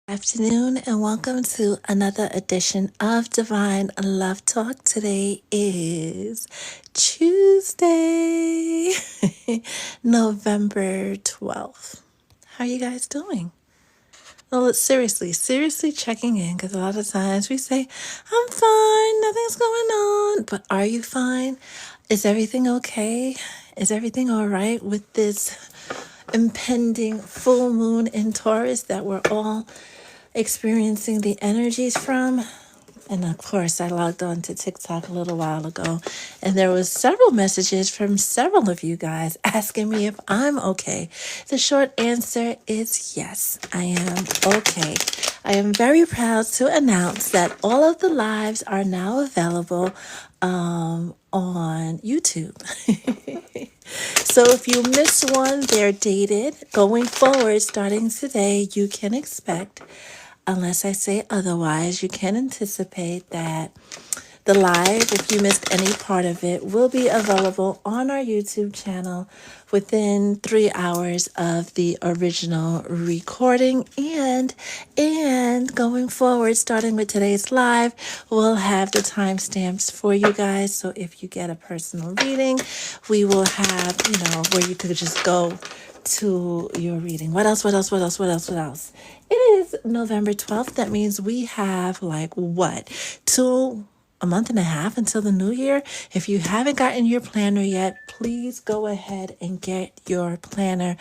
Afternoon and welcome to another edition of Divine Love Talk. Today is Tuesday, November 12th. How are you guys doing? Well, it's seriously checking in because a lot of times we say, I'm fine, nothing's going on. But are you fine? Is everything okay? Is everything all right with this impending full moon in Taurus that we're all experiencing the energies from? And of course, I logged on to TikTok a little while ago, and there was several messages from several of you guys asking me if I'm okay. The short answer is yes, I am okay. I am very proud to announce that all of the lives are now available on YouTube. So if you miss one, they're dated. Going forward, starting today, you can expect, unless I say otherwise, you can anticipate that the live, if you missed any part of it, will be available on our YouTube channel within 3 hours of the original recording. And going forward, starting with today's live, we'll have the timestamps for you guys. So if you get a personal reading, we will have, where you could just go to your reading. What else? It is November 12th. That means we have a month and a half until the new year. If you haven't gotten your planner yet, please go ahead and get your planner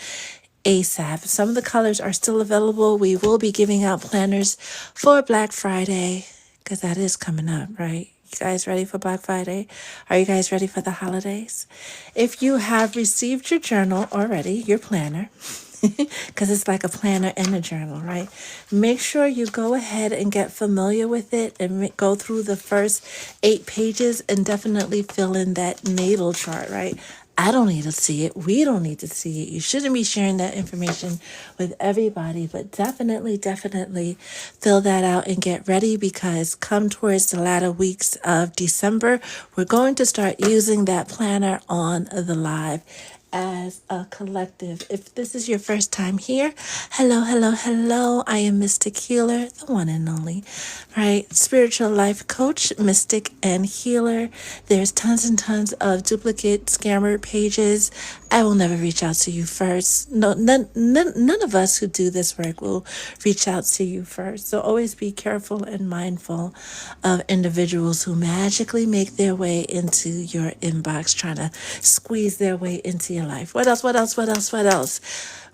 ASAP. Some of the colors are still available. We will be giving out planners for Black Friday because that is coming up, right? You guys ready for Black Friday? Are you guys ready for the holidays? If you have received your journal already, your planner, because it's like a planner and a journal, right? Make sure you go ahead and get familiar with it and go through the first 8 pages and definitely fill in that natal chart, right? I don't need to see it. We don't need to see it. You shouldn't be sharing that information with everybody, but definitely fill that out and get ready, because come towards the latter weeks of December, we're going to start using that planner on the live as a collective. If this is your first time here, hello. I am Mystic Healer, the one and only, right? Spiritual life coach, mystic and healer. There's tons and tons of duplicate scammer pages. I will never reach out to you first. No, none of us who do this work will reach out to you first. So always be careful and mindful of individuals who magically make their way into your inbox, trying to squeeze their way into your life. What else?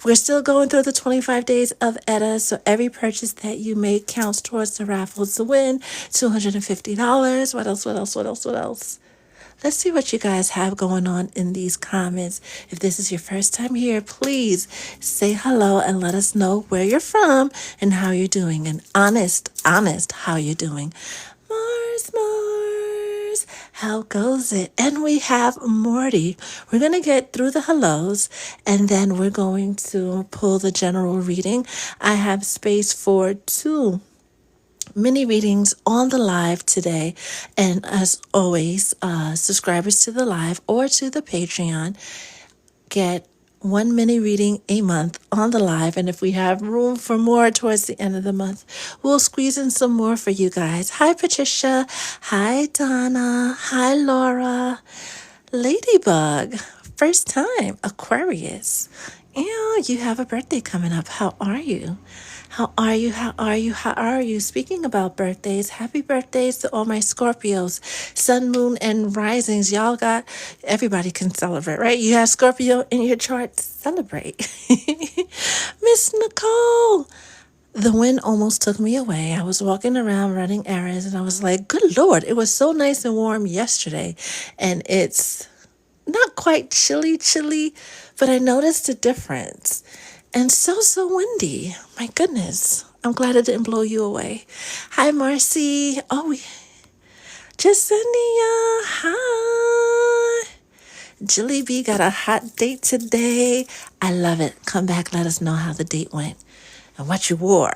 We're still going through the 25 days of ETA, so every purchase that you make counts towards the raffle to win $250. What else? Let's see what you guys have going on in these comments. If this is your first time here, please say hello and let us know where you're from and how you're doing. And honest, how you're doing. Mars, how goes it? And we have Morty. We're going to get through the hellos, and then we're going to pull the general reading. I have space for 2 mini readings on the live today. And as always, subscribers to the live or to the Patreon get 1 mini reading a month on the live. And if we have room for more towards the end of the month, we'll squeeze in some more for you guys. Hi, Patricia. Hi, Donna. Hi, Laura. Ladybug. First time. Aquarius. You have a birthday coming up. How are you? How are you? Speaking about birthdays, happy birthdays to all my Scorpios, sun, moon, and risings. Everybody can celebrate, right? You have Scorpio in your chart, celebrate. Miss Nicole. The wind almost took me away. I was walking around running errands, and I was like, good Lord, it was so nice and warm yesterday. And it's not quite chilly, but I noticed a difference. And so windy. My goodness. I'm glad it didn't blow you away. Hi, Marcy. Oh, Jasenia. Hi. Jilly B got a hot date today. I love it. Come back. Let us know how the date went and what you wore.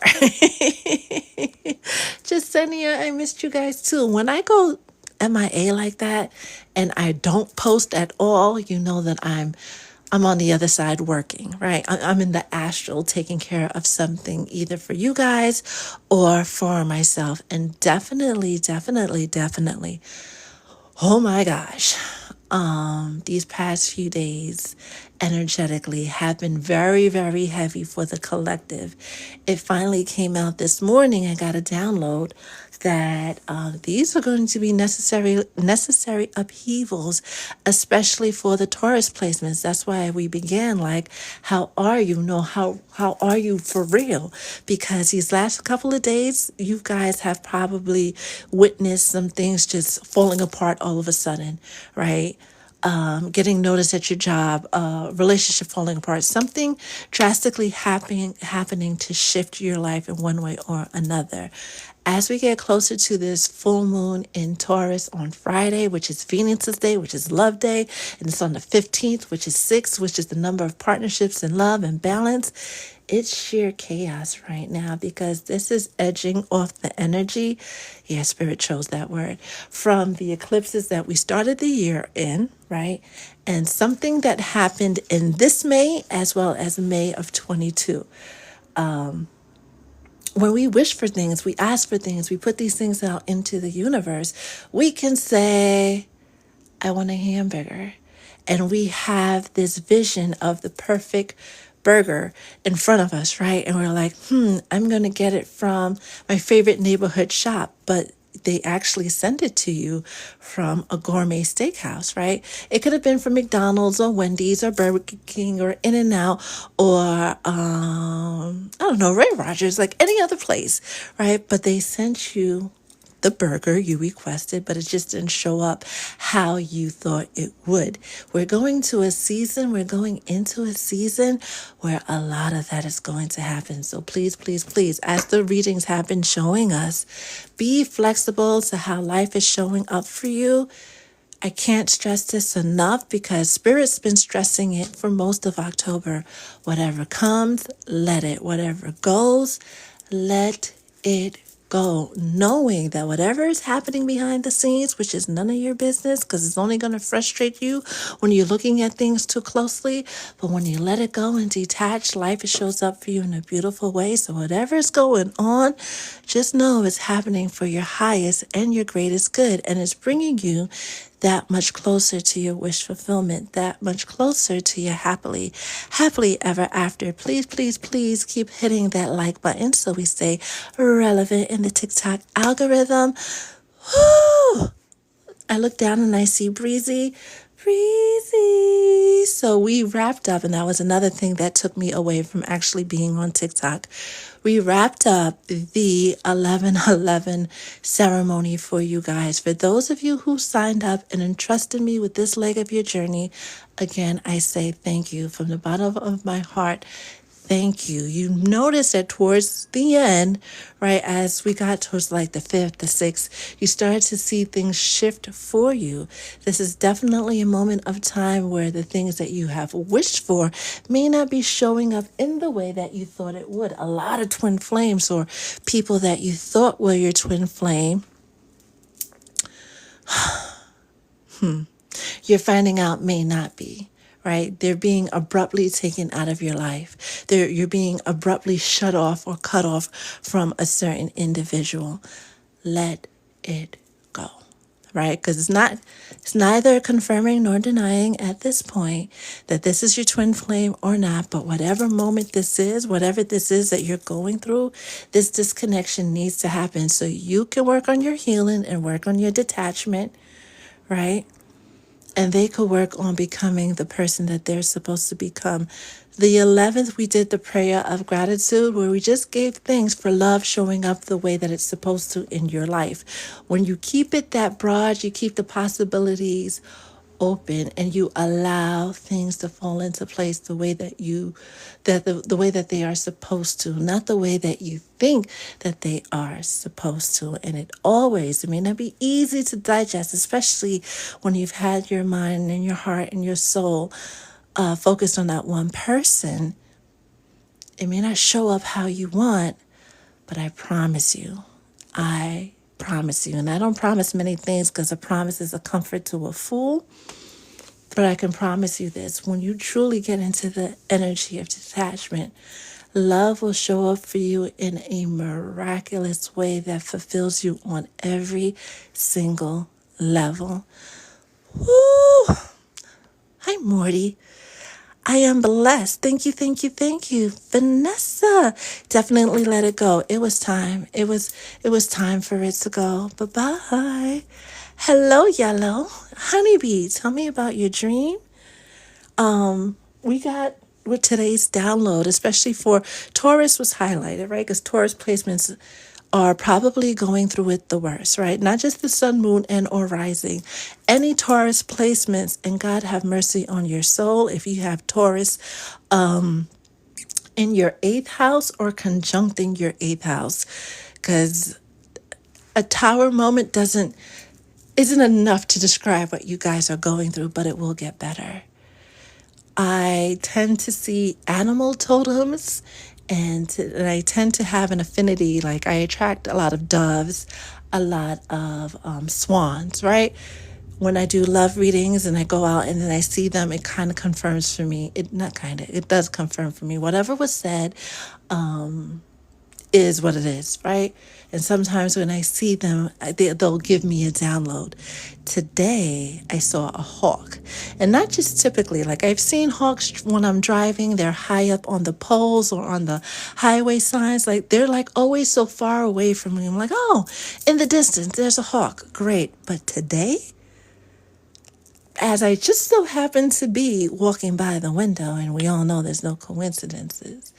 Jasenia, I missed you guys too. When I go MIA like that and I don't post at all, you know that I'm I'm on the other side working, right? I'm in the astral taking care of something either for you guys or for myself. And definitely, definitely, definitely, oh my gosh, these past few days energetically have been very, very heavy for the collective. It finally came out this morning. I got a download that these are going to be necessary upheavals, especially for the Taurus placements. That's why we began like, how are you? No, how are you for real? Because these last couple of days, you guys have probably witnessed some things just falling apart all of a sudden, right? Getting noticed at your job, relationship falling apart, something drastically happening to shift your life in one way or another. As we get closer to this full moon in Taurus on Friday, which is Venus's day, which is love day, and it's on the 15th, which is 6, which is the number of partnerships and love and balance. It's sheer chaos right now because this is edging off the energy. Yeah, Spirit chose that word from the eclipses that we started the year in, right? And something that happened in this May as well as May of 22. When we wish for things, we ask for things, we put these things out into the universe, we can say, I want a hamburger. And we have this vision of the perfect burger in front of us, right? And we're like, I'm going to get it from my favorite neighborhood shop. But they actually send it to you from a gourmet steakhouse, right? It could have been from McDonald's or Wendy's or Burger King or In-N-Out or, I don't know, Ray Rogers, like any other place, right? But they sent you the burger you requested, but it just didn't show up how you thought it would. We're going into a season where a lot of that is going to happen. So please, please, please, as the readings have been showing us, be flexible to how life is showing up for you. I can't stress this enough because Spirit's been stressing it for most of October. Whatever comes, let it. Whatever goes, let it go. Knowing that whatever is happening behind the scenes, which is none of your business because it's only going to frustrate you when you're looking at things too closely. But when you let it go and detach, life shows up for you in a beautiful way. So whatever is going on, just know it's happening for your highest and your greatest good. And it's bringing you that much closer to your wish fulfillment, that much closer to your happily ever after. Please, please, please keep hitting that like button so we stay relevant in the TikTok algorithm. Whew. I look down and I see Breezy. Breezy. So we wrapped up, and that was another thing that took me away from actually being on TikTok. We wrapped up the 11/11 ceremony for you guys. For those of you who signed up and entrusted me with this leg of your journey, again, I say thank you from the bottom of my heart. Thank you. You notice that towards the end, right, as we got towards like the 5th, the 6th, you started to see things shift for you. This is definitely a moment of time where the things that you have wished for may not be showing up in the way that you thought it would. A lot of twin flames or people that you thought were your twin flame, you're finding out may not be. Right? They're being abruptly taken out of your life. You're being abruptly shut off or cut off from a certain individual. Let it go. Right? Because it's neither confirming nor denying at this point that this is your twin flame or not. But whatever moment this is, whatever this is that you're going through, this disconnection needs to happen so you can work on your healing and work on your detachment. Right? And they could work on becoming the person that they're supposed to become. The 11th, we did the prayer of gratitude where we just gave thanks for love showing up the way that it's supposed to in your life. When you keep it that broad, you keep the possibilities open and you allow things to fall into place the way that the way that they are supposed to, not the way that you think that they are supposed to. And it may not be easy to digest, especially when you've had your mind and your heart and your soul focused on that one person. It may not show up how you want, but I promise you, and I don't promise many things because a promise is a comfort to a fool. But I can promise you this, when you truly get into the energy of detachment, love will show up for you in a miraculous way that fulfills you on every single level. Woo! Hi, Morty. I am blessed. Thank you, thank you, thank you. Vanessa, definitely let it go. It was time. It was time for it to go. Bye-bye. Hello, Yellow. Honeybee, tell me about your dream. We got with today's download, especially for Taurus was highlighted, right? Because Taurus placements are probably going through it the worst, right? Not just the sun, moon, and or rising. Any Taurus placements, and God have mercy on your soul if you have Taurus in your eighth house or conjuncting your eighth house. Because a tower moment isn't enough to describe what you guys are going through, but it will get better. I tend to see animal totems and I tend to have an affinity. Like I attract a lot of doves, a lot of swans, right? When I do love readings and I go out and then I see them, it kind of confirms for me. It does confirm for me. Whatever was said, is what it is, right? And sometimes when I see them, they'll give me a download. Today, I saw a hawk. And not just typically, like I've seen hawks when I'm driving, they're high up on the poles or on the highway signs. Like they're like always so far away from me. I'm like, oh, in the distance, there's a hawk. Great. But today, as I just so happened to be walking by the window, and we all know there's no coincidences,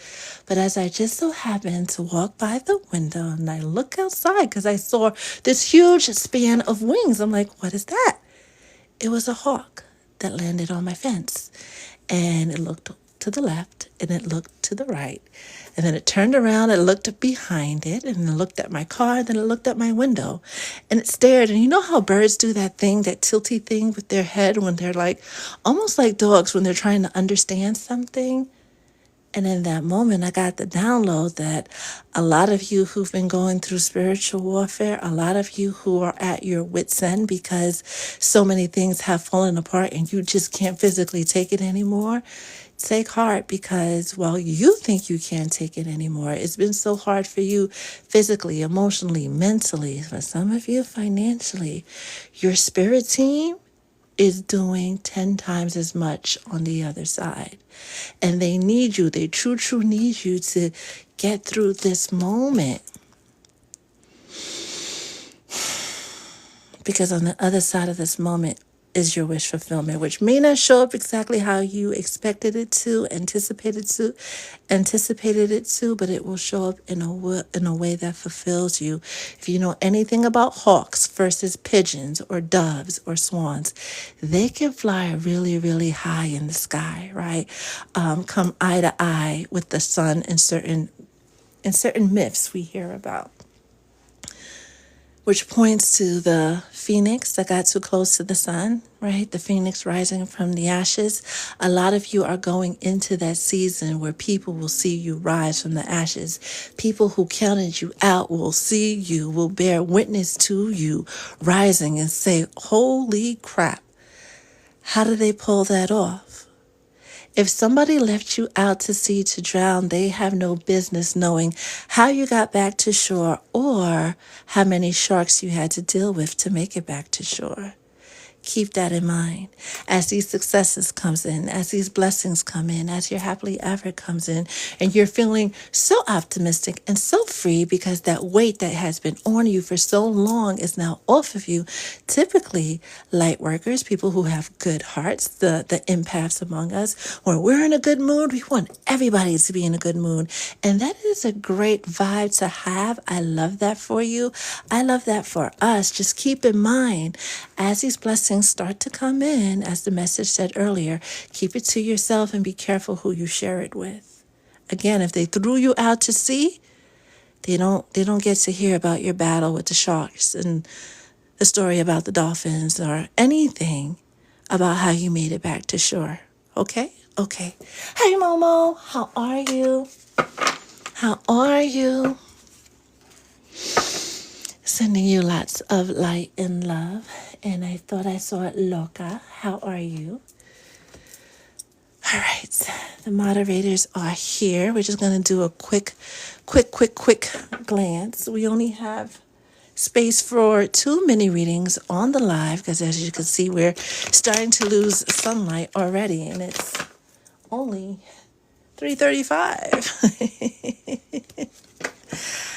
but as I just so happened to walk by the window and I look outside because I saw this huge span of wings, I'm like, what is that? It was a hawk that landed on my fence. And it looked to the left and it looked to the right. And then it turned around and looked behind it and it looked at my car and then it looked at my window. And it stared. And you know how birds do that thing, that tilty thing with their head when they're like, almost like dogs when they're trying to understand something? And in that moment, I got the download that a lot of you who've been going through spiritual warfare, a lot of you who are at your wit's end because so many things have fallen apart and you just can't physically take it anymore, take heart because, well, you think you can't take it anymore. It's been so hard for you physically, emotionally, mentally, for some of you financially. Your spirit team is doing 10 times as much on the other side. And they need you. They true need you to get through this moment. Because on the other side of this moment is your wish fulfillment, which may not show up exactly how you expected it to, anticipated it to, but it will show up in a way that fulfills you. If you know anything about hawks versus pigeons or doves or swans, they can fly really, really high in the sky, right? Come eye to eye with the sun in certain myths we hear about. Which points to the phoenix that got too close to the sun, right? The phoenix rising from the ashes. A lot of you are going into that season where people will see you rise from the ashes. People who counted you out will see you, will bear witness to you rising and say, holy crap, how do they pull that off? If somebody left you out to sea to drown, they have no business knowing how you got back to shore or how many sharks you had to deal with to make it back to shore. Keep that in mind as these successes comes in, as these blessings come in, as your happily ever comes in, and you're feeling so optimistic and so free because that weight that has been on you for so long is now off of you. Typically, light workers, people who have good hearts, the empaths among us, when we're in a good mood, we want everybody to be in a good mood. And that is a great vibe to have. I love that for you. I love that for us. Just keep in mind, as these blessings start to come in, as the message said earlier, keep it to yourself and be careful who you share it with. Again, if they threw you out to sea, they don't get to hear about your battle with the sharks and the story about the dolphins or anything about how you made it back to shore. Okay? Okay. Hi, Momo. How are you? How are you? Sending you lots of light and love. And I thought I saw Loca. How are you? All right, the moderators are here. We're just going to do a quick glance. We only have space for 2 mini readings on the live because, as you can see, we're starting to lose sunlight already, and it's only 3:35.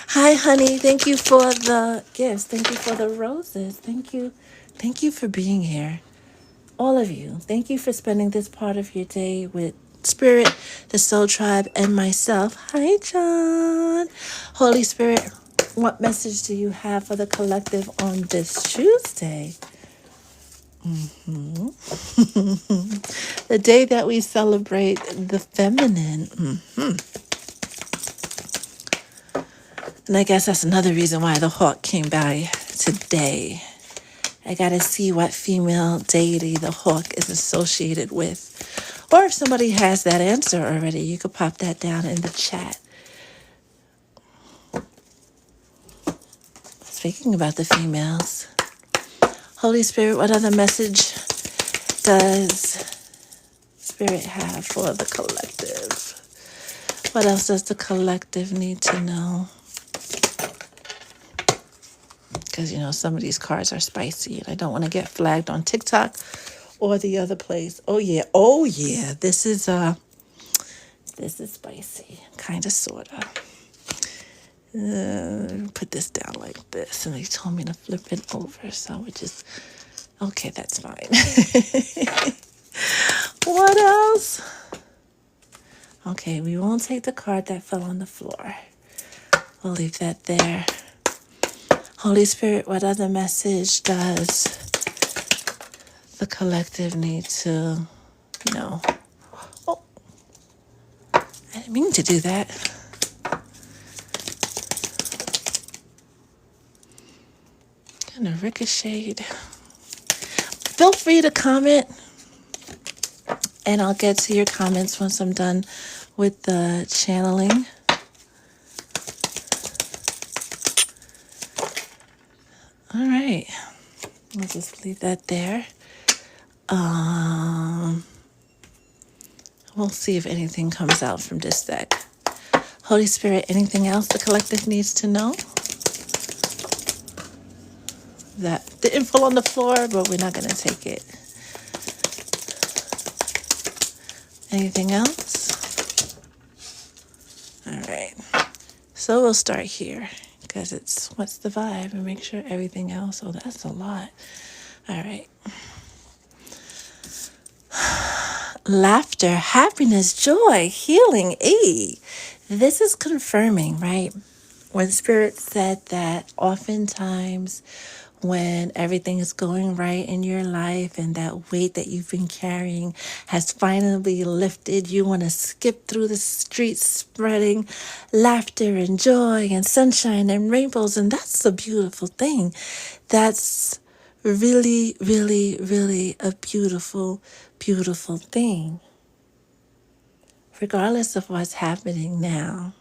Hi, honey. Thank you for the gifts. Thank you for the roses. Thank you. Thank you for being here. All of you. Thank you for spending this part of your day with Spirit, the Soul Tribe, and myself. Hi, John. Holy Spirit, what message do you have for the collective on this Tuesday? The day that we celebrate the feminine. And I guess that's another reason why the hawk came by today. I got to see what female deity the hawk is associated with. Or if somebody has that answer already, you could pop that down in the chat. Speaking about the females, Holy Spirit, what other message does Spirit have for the collective? What else does the collective need to know? Because, some of these cards are spicy and I don't want to get flagged on TikTok or the other place. Oh yeah. This is spicy. Kind of, sort of. Put this down like this. And they told me to flip it over. So we're just, okay, that's fine. What else? Okay, we won't take the card that fell on the floor. We'll leave that there. Holy Spirit, what other message does the collective need to know? Oh, I didn't mean to do that. Kind of ricocheted. Feel free to comment, and I'll get to your comments once I'm done with the channeling. All right, we'll just leave that there. We'll see if anything comes out from this deck. Holy Spirit, anything else the collective needs to know? That didn't fall on the floor, but we're not going to take it. Anything else? All right. So we'll start here because it's what's the vibe and make sure everything else. Oh, that's a lot. All right. Laughter, happiness, joy, healing. This is confirming, right? When Spirit said that oftentimes when everything is going right in your life and that weight that you've been carrying has finally lifted, you want to skip through the streets spreading laughter and joy and sunshine and rainbows. And that's a beautiful thing. That's really, really, really a beautiful, beautiful thing. Regardless of what's happening now,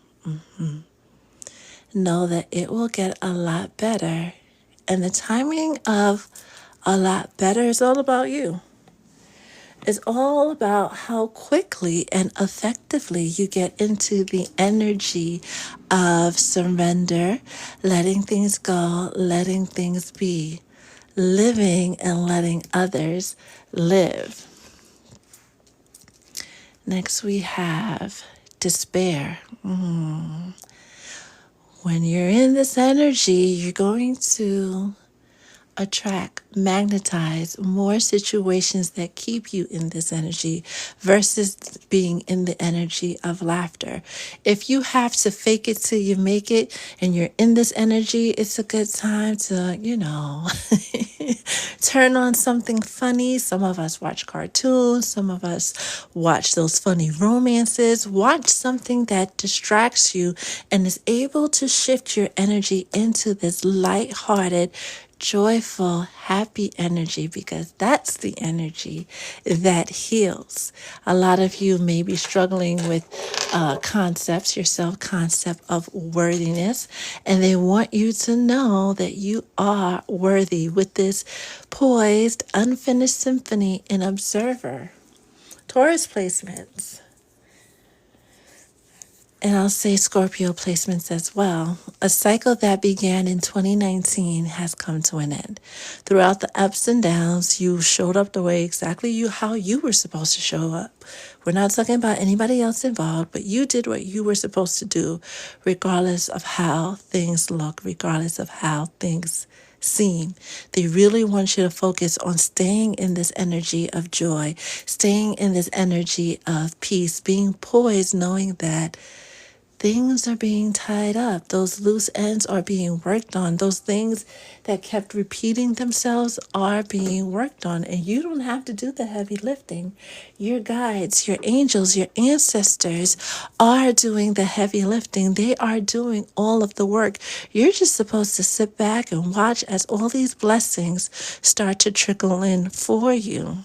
know that it will get a lot better. And the timing of a lot better is all about you. It's all about how quickly and effectively you get into the energy of surrender, letting things go, letting things be, living and letting others live. Next we have despair. When you're in this energy, you're going to attract, magnetize more situations that keep you in this energy versus being in the energy of laughter. If you have to fake it till you make it and you're in this energy, it's a good time to, turn on something funny. Some of us watch cartoons. Some of us watch those funny romances. Watch something that distracts you and is able to shift your energy into this lighthearted, joyful, happy energy, because that's the energy that heals. A lot of you may be struggling with concepts, your self-concept of worthiness, and they want you to know that you are worthy with this poised, unfinished symphony in Observer. Taurus placements. And I'll say Scorpio placements as well. A cycle that began in 2019 has come to an end. Throughout the ups and downs, you showed up the way exactly how you were supposed to show up. We're not talking about anybody else involved, but you did what you were supposed to do, regardless of how things look, regardless of how things seem. They really want you to focus on staying in this energy of joy, staying in this energy of peace, being poised, knowing that things are being tied up. Those loose ends are being worked on. Those things that kept repeating themselves are being worked on. And you don't have to do the heavy lifting. Your guides, your angels, your ancestors are doing the heavy lifting. They are doing all of the work. You're just supposed to sit back and watch as all these blessings start to trickle in for you.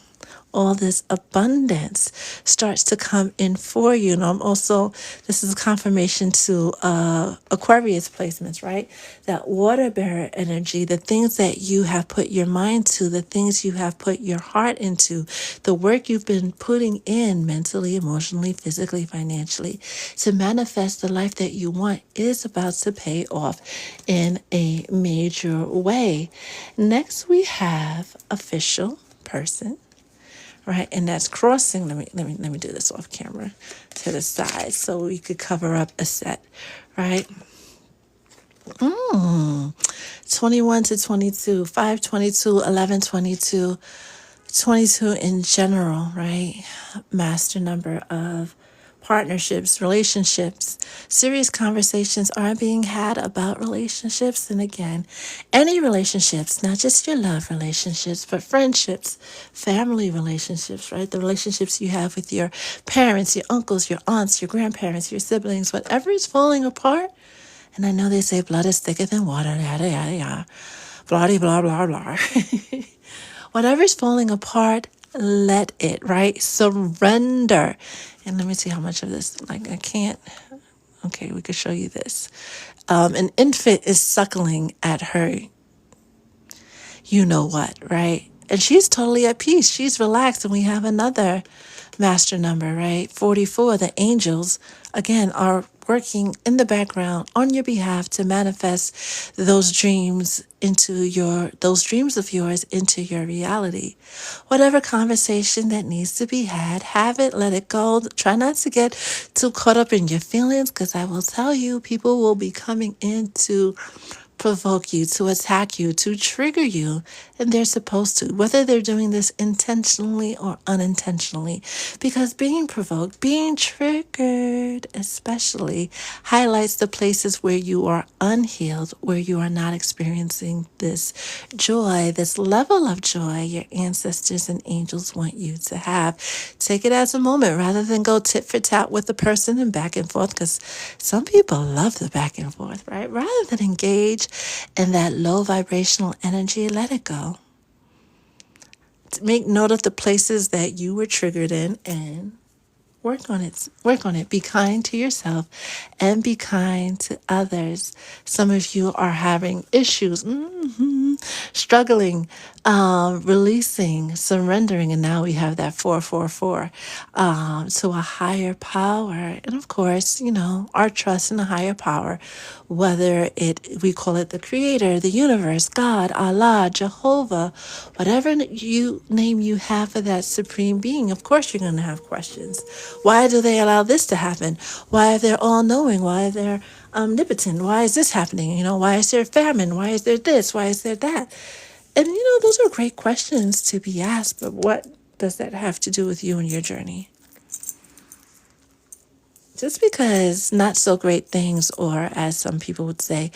All this abundance starts to come in for you. And I'm also, this is a confirmation to Aquarius placements, right? That water bearer energy, the things that you have put your mind to, the things you have put your heart into, the work you've been putting in mentally, emotionally, physically, financially, to manifest the life that you want is about to pay off in a major way. Next, we have official person. Right, and that's crossing. Let me do this off camera to the side so we could cover up a set. Right, 21 to 22, 5, 22, 11, 22, 22 in general. Right, master number of partnerships, relationships. Serious conversations are being had about relationships. And again, any relationships, not just your love relationships, but friendships, family relationships, right? The relationships you have with your parents, your uncles, your aunts, your grandparents, your siblings, whatever is falling apart. And I know they say blood is thicker than water, yada, yada, yada, blah, blah, blah, blah. Whatever's falling apart, let it, right? Surrender. And let me see how much of this, like, I can't. Okay, we could show you this. An infant is suckling at her, you know what, right? And she's totally at peace. She's relaxed. And we have another master number, right? 44. The angels, again, are working in the background on your behalf to manifest those dreams of yours into your reality. Whatever conversation that needs to be had, have it, let it go. Try not to get too caught up in your feelings, because I will tell you, people will be coming in to provoke you, to attack you, to trigger you, and they're supposed to, whether they're doing this intentionally or unintentionally, because being provoked, being triggered especially, highlights the places where you are unhealed, where you are not experiencing this joy, this level of joy your ancestors and angels want you to have. Take it as a moment rather than go tit for tat with the person and back and forth, because some people love the back and forth, right? Rather than engage in that low vibrational energy, let it go. Make note of the places that you were triggered in and work on it. Work on it. Be kind to yourself and be kind to others. Some of you are having issues, struggling, releasing, surrendering, and now we have that 444 to a higher power. And of course, our trust in a higher power, whether we call it the Creator, the universe, God, Allah, Jehovah, whatever name you have for that supreme being. Of course, you're going to have questions. Why do they allow this to happen? Why are they all knowing? Why are they omnipotent? Why is this happening? Why is there famine? Why is there this? Why is there that? And those are great questions to be asked, but what does that have to do with you and your journey? Just because not so great things, or as some people would say,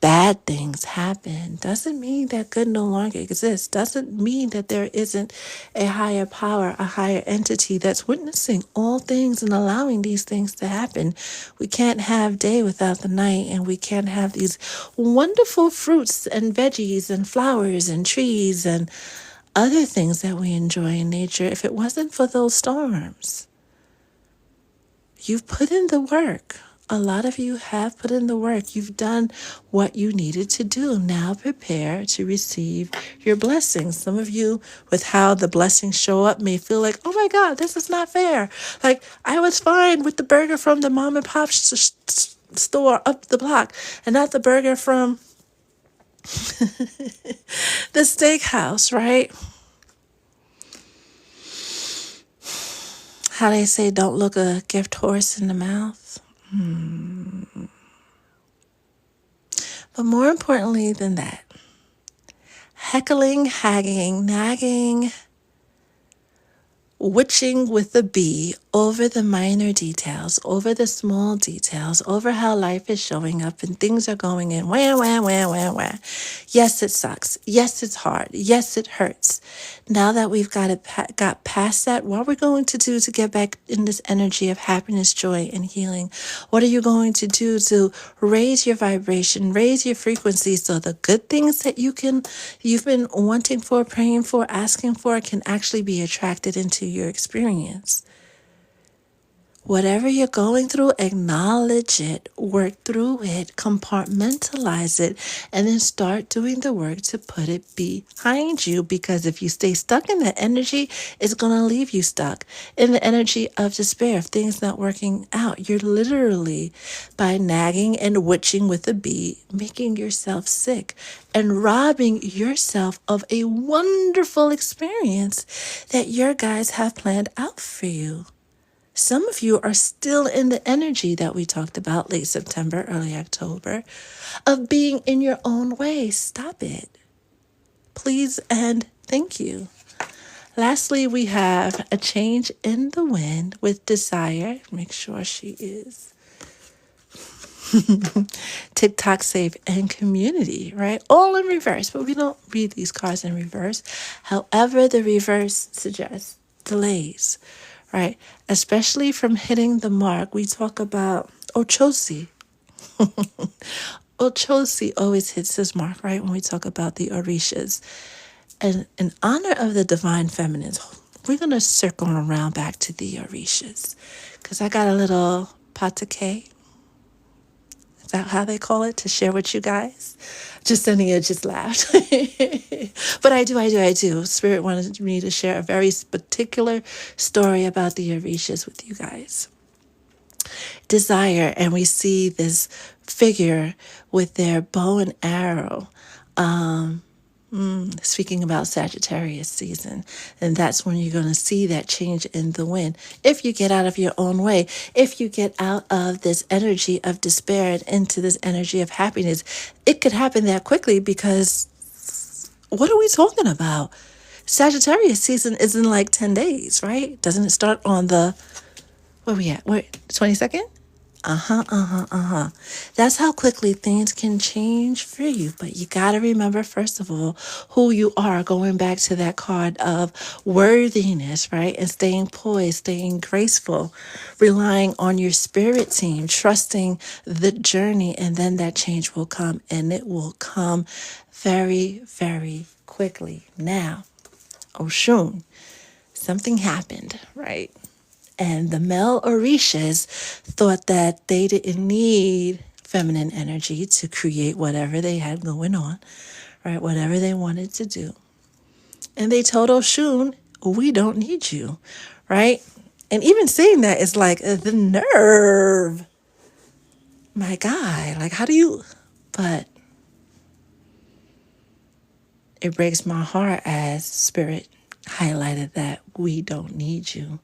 bad things happen, doesn't mean that good no longer exists. Doesn't mean that there isn't a higher power, a higher entity that's witnessing all things and allowing these things to happen. We can't have day without the night, and we can't have these wonderful fruits and veggies and flowers and trees and other things that we enjoy in nature if it wasn't for those storms. You've put in the work. a lot of you have put in the work. You've done what you needed to do. Now prepare to receive your blessings. Some of you, with how the blessings show up, may feel like, oh my God, this is not fair. Like, I was fine with the burger from the mom and pop store up the block and not the burger from the steakhouse, right? How they say, don't look a gift horse in the mouth. But more importantly than that, heckling, hagging, nagging, witching with a B over the minor details, over the small details, over how life is showing up and things are going in wah, wah, wah, wah, wah. Yes, it sucks. Yes, it's hard. Yes, it hurts. Now that we've got past that, what we're going to do to get back in this energy of happiness, joy, and healing? What are you going to do to raise your vibration, raise your frequency so the good things that you've been wanting for, praying for, asking for can actually be attracted into your experience? Whatever you're going through, acknowledge it, work through it, compartmentalize it, and then start doing the work to put it behind you. Because if you stay stuck in that energy, it's going to leave you stuck in the energy of despair, of things not working out. You're literally, by nagging and witching with a B, making yourself sick and robbing yourself of a wonderful experience that your guides have planned out for you. Some of you are still in the energy that we talked about late September, early October, of being in your own way. Stop it. Please and thank you. Lastly, we have a change in the wind with desire. Make sure she is TikTok safe and community, right? All in reverse, but we don't read these cards in reverse. However, the reverse suggests delays, right? Especially from hitting the mark. We talk about Ochosi. Ochosi always hits his mark, right? When we talk about the Orishas. And in honor of the divine feminines, we're going to circle around back to the Orishas. Because I got a little patake. Is that how they call it? To share with you guys? Justenia just laughed. But I do. Spirit wanted me to share a very particular story about the Orishas with you guys. Desire, and we see this figure with their bow and arrow, speaking about Sagittarius season. And that's when you're going to see that change in the wind. If you get out of your own way, if you get out of this energy of despair and into this energy of happiness, it could happen that quickly, because what are we talking about? Sagittarius season is in like 10 days, right? Doesn't it start on the, where we at? 22nd? That's how quickly things can change for you. But you got to remember, first of all, who you are, going back to that card of worthiness, right? And staying poised, staying graceful, relying on your spirit team, trusting the journey, and then that change will come, and it will come very, very quickly. Now, Oshun, something happened, right? And the male Orishas thought that they didn't need feminine energy to create whatever they had going on, right? Whatever they wanted to do. And they told Oshun, we don't need you, right? And even saying that is like the nerve. My guy, like, how do you, but it breaks my heart as Spirit highlighted that we don't need you.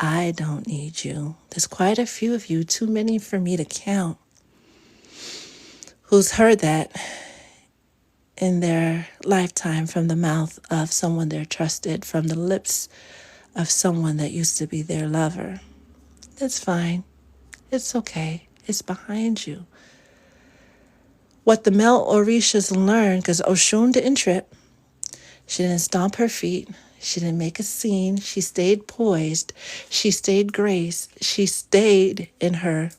I don't need you. There's quite a few of you, too many for me to count, who's heard that in their lifetime from the mouth of someone they're trusted, from the lips of someone that used to be their lover. It's fine. It's okay. It's behind you. What the male Orishas learned, because Oshun didn't trip, she didn't stomp her feet, she didn't make a scene. She stayed poised. She stayed grace. She stayed in her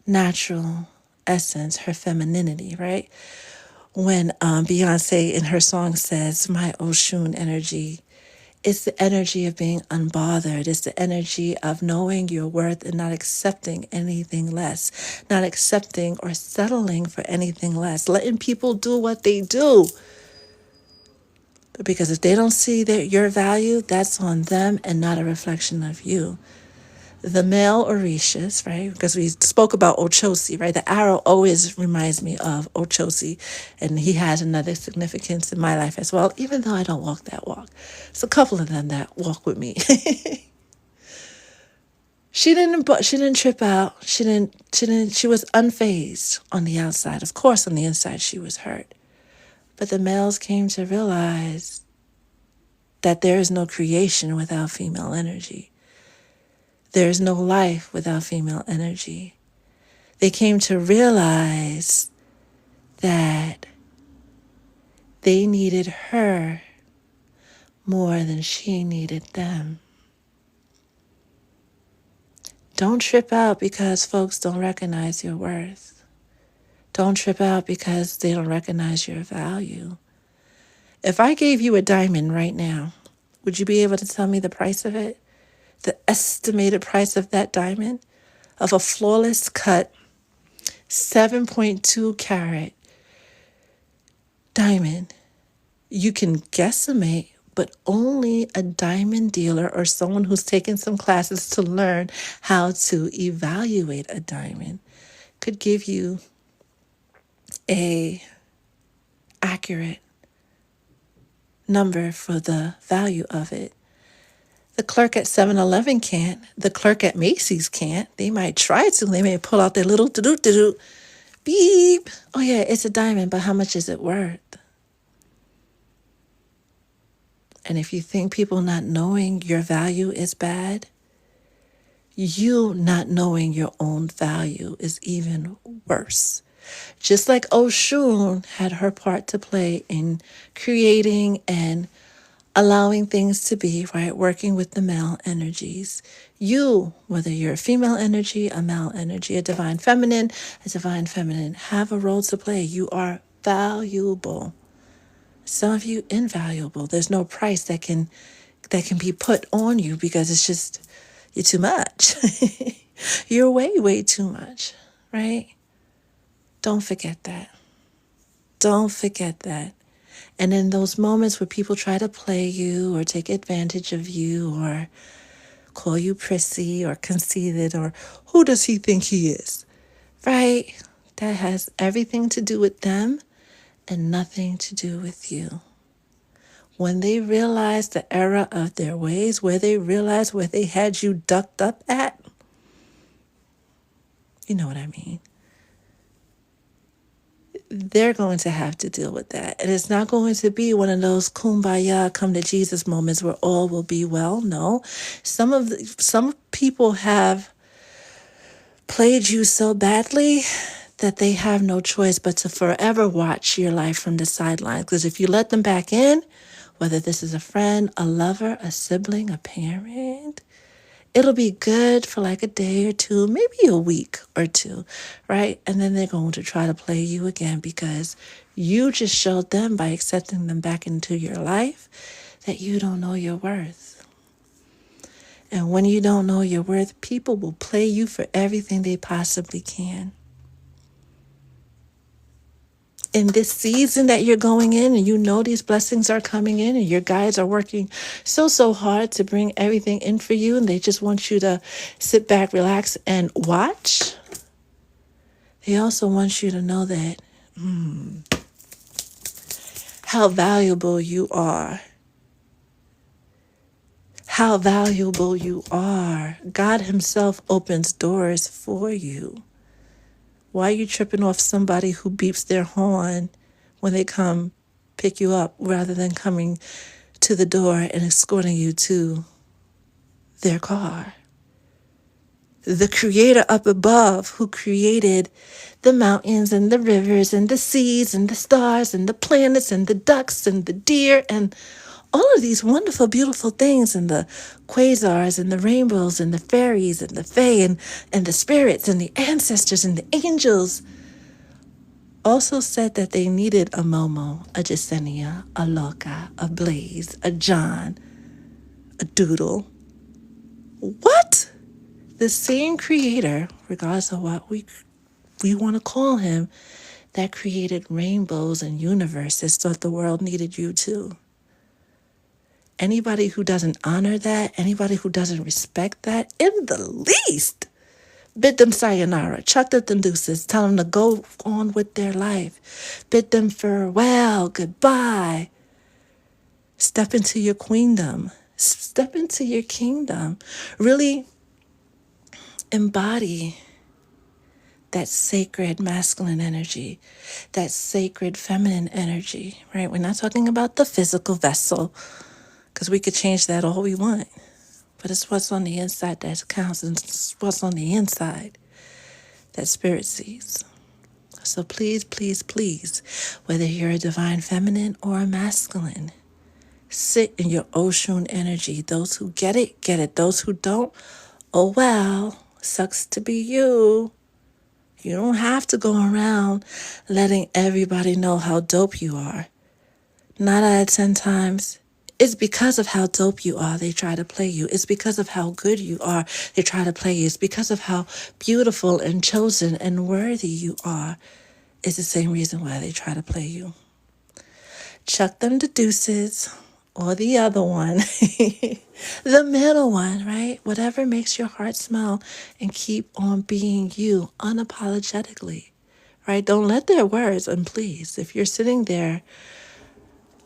natural essence, her femininity, right? When Beyonce in her song says, my Oshun energy It's the energy of being unbothered. It's the energy of knowing your worth and not accepting anything less, not accepting or settling for anything less, letting people do what they do. Because if they don't see your value, that's on them and not a reflection of you. The male Orishas, right? Because we spoke about Ochosi, right? The arrow always reminds me of Ochosi, and he has another significance in my life as well, even though I don't walk that walk. It's a couple of them that walk with me. She didn't trip out. She was unfazed on the outside. Of course, on the inside, she was hurt. But the males came to realize that there is no creation without female energy. There is no life without female energy. They came to realize that they needed her more than she needed them. Don't trip out because folks don't recognize your worth. Don't trip out because they don't recognize your value. If I gave you a diamond right now, would you be able to tell me the price of it? The estimated price of that diamond? Of a flawless cut, 7.2 carat diamond. You can guesstimate, but only a diamond dealer or someone who's taken some classes to learn how to evaluate a diamond could give you a accurate number for the value of it. The clerk at 7-Eleven can't. The clerk at Macy's can't. They might try to. They may pull out their little do-do-do-do. Beep. Oh yeah, it's a diamond, but how much is it worth? And if you think people not knowing your value is bad, you not knowing your own value is even worse. Just like Oshun had her part to play in creating and allowing things to be, right? Working with the male energies. You, whether you're a female energy, a male energy, a divine feminine, have a role to play. You are valuable. Some of you invaluable. There's no price that can be put on you because it's just, you're too much. You're way too much, right? Don't forget that. Don't forget that. And in those moments where people try to play you or take advantage of you or call you prissy or conceited or who does he think he is, right? That has everything to do with them and nothing to do with you. When they realize the error of their ways, where they realize where they had you ducked up at, you know what I mean? They're going to have to deal with that. And it's not going to be one of those kumbaya, come to Jesus moments where all will be well. No. Some people have played you so badly that they have no choice but to forever watch your life from the sidelines. Because if you let them back in, whether this is a friend, a lover, a sibling, a parent, it'll be good for like a day or two, maybe a week or two, right? And then they're going to try to play you again because you just showed them by accepting them back into your life that you don't know your worth. And when you don't know your worth, people will play you for everything they possibly can. In this season that you're going in and you know these blessings are coming in and your guides are working so hard to bring everything in for you and they just want you to sit back, relax, and watch. They also want you to know that how valuable you are. How valuable you are. God himself opens doors for you. Why are you tripping off somebody who beeps their horn when they come pick you up rather than coming to the door and escorting you to their car? The creator up above who created the mountains and the rivers and the seas and the stars and the planets and the ducks and the deer and all of these wonderful, beautiful things and the quasars and the rainbows and the fairies and the fae and the spirits and the ancestors and the angels also said that they needed a Momo, a Jasenia, a Loka, a Blaze, a John, a Doodle. What? The same creator, regardless of what we want to call him, that created rainbows and universes, thought the world needed you too. Anybody who doesn't honor that, anybody who doesn't respect that, in the least, bid them sayonara, chuck the deuces, tell them to go on with their life. Bid them farewell, goodbye. Step into your queendom. Step into your kingdom. Really embody that sacred masculine energy, that sacred feminine energy, right? We're not talking about the physical vessel, because we could change that all we want. But it's what's on the inside that counts, and it's what's on the inside that spirit sees. So please, please, please, whether you're a divine feminine or a masculine, sit in your Oshun energy. Those who get it, get it. Those who don't, oh well, sucks to be you. You don't have to go around letting everybody know how dope you are. 9 out of 10 times, it's because of how dope you are, they try to play you. It's because of how good you are, they try to play you. It's because of how beautiful and chosen and worthy you are. It's the same reason why they try to play you. Chuck them the deuces, or the other one, the middle one, right? Whatever makes your heart smile, and keep on being you unapologetically, right? Don't let their words, and please, if you're sitting there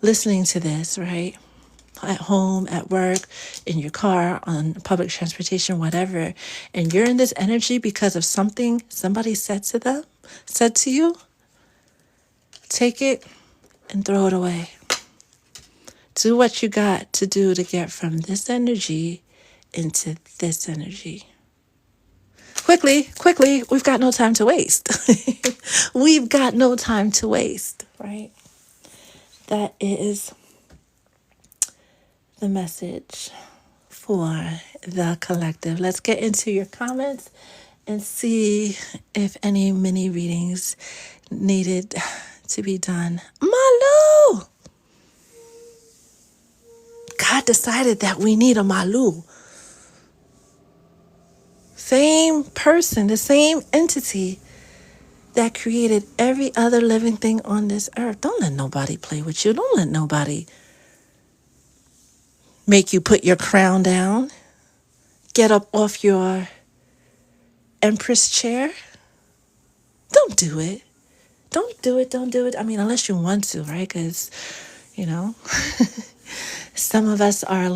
listening to this, right? At home, at work, in your car, on public transportation, whatever, and you're in this energy because of something somebody said to you, take it and throw it away. Do what you got to do to get from this energy into this energy. Quickly, we've got no time to waste. We've got no time to waste, right? That is the message for the collective. Let's get into your comments and see if any mini readings needed to be done. Malu! God decided that we need a Malu. Same person, the same entity that created every other living thing on this earth. Don't let nobody play with you. Don't let nobody make you put your crown down. Get up off your empress chair. Don't do it. Don't do it. I mean, unless you want to, right? Because, some of us are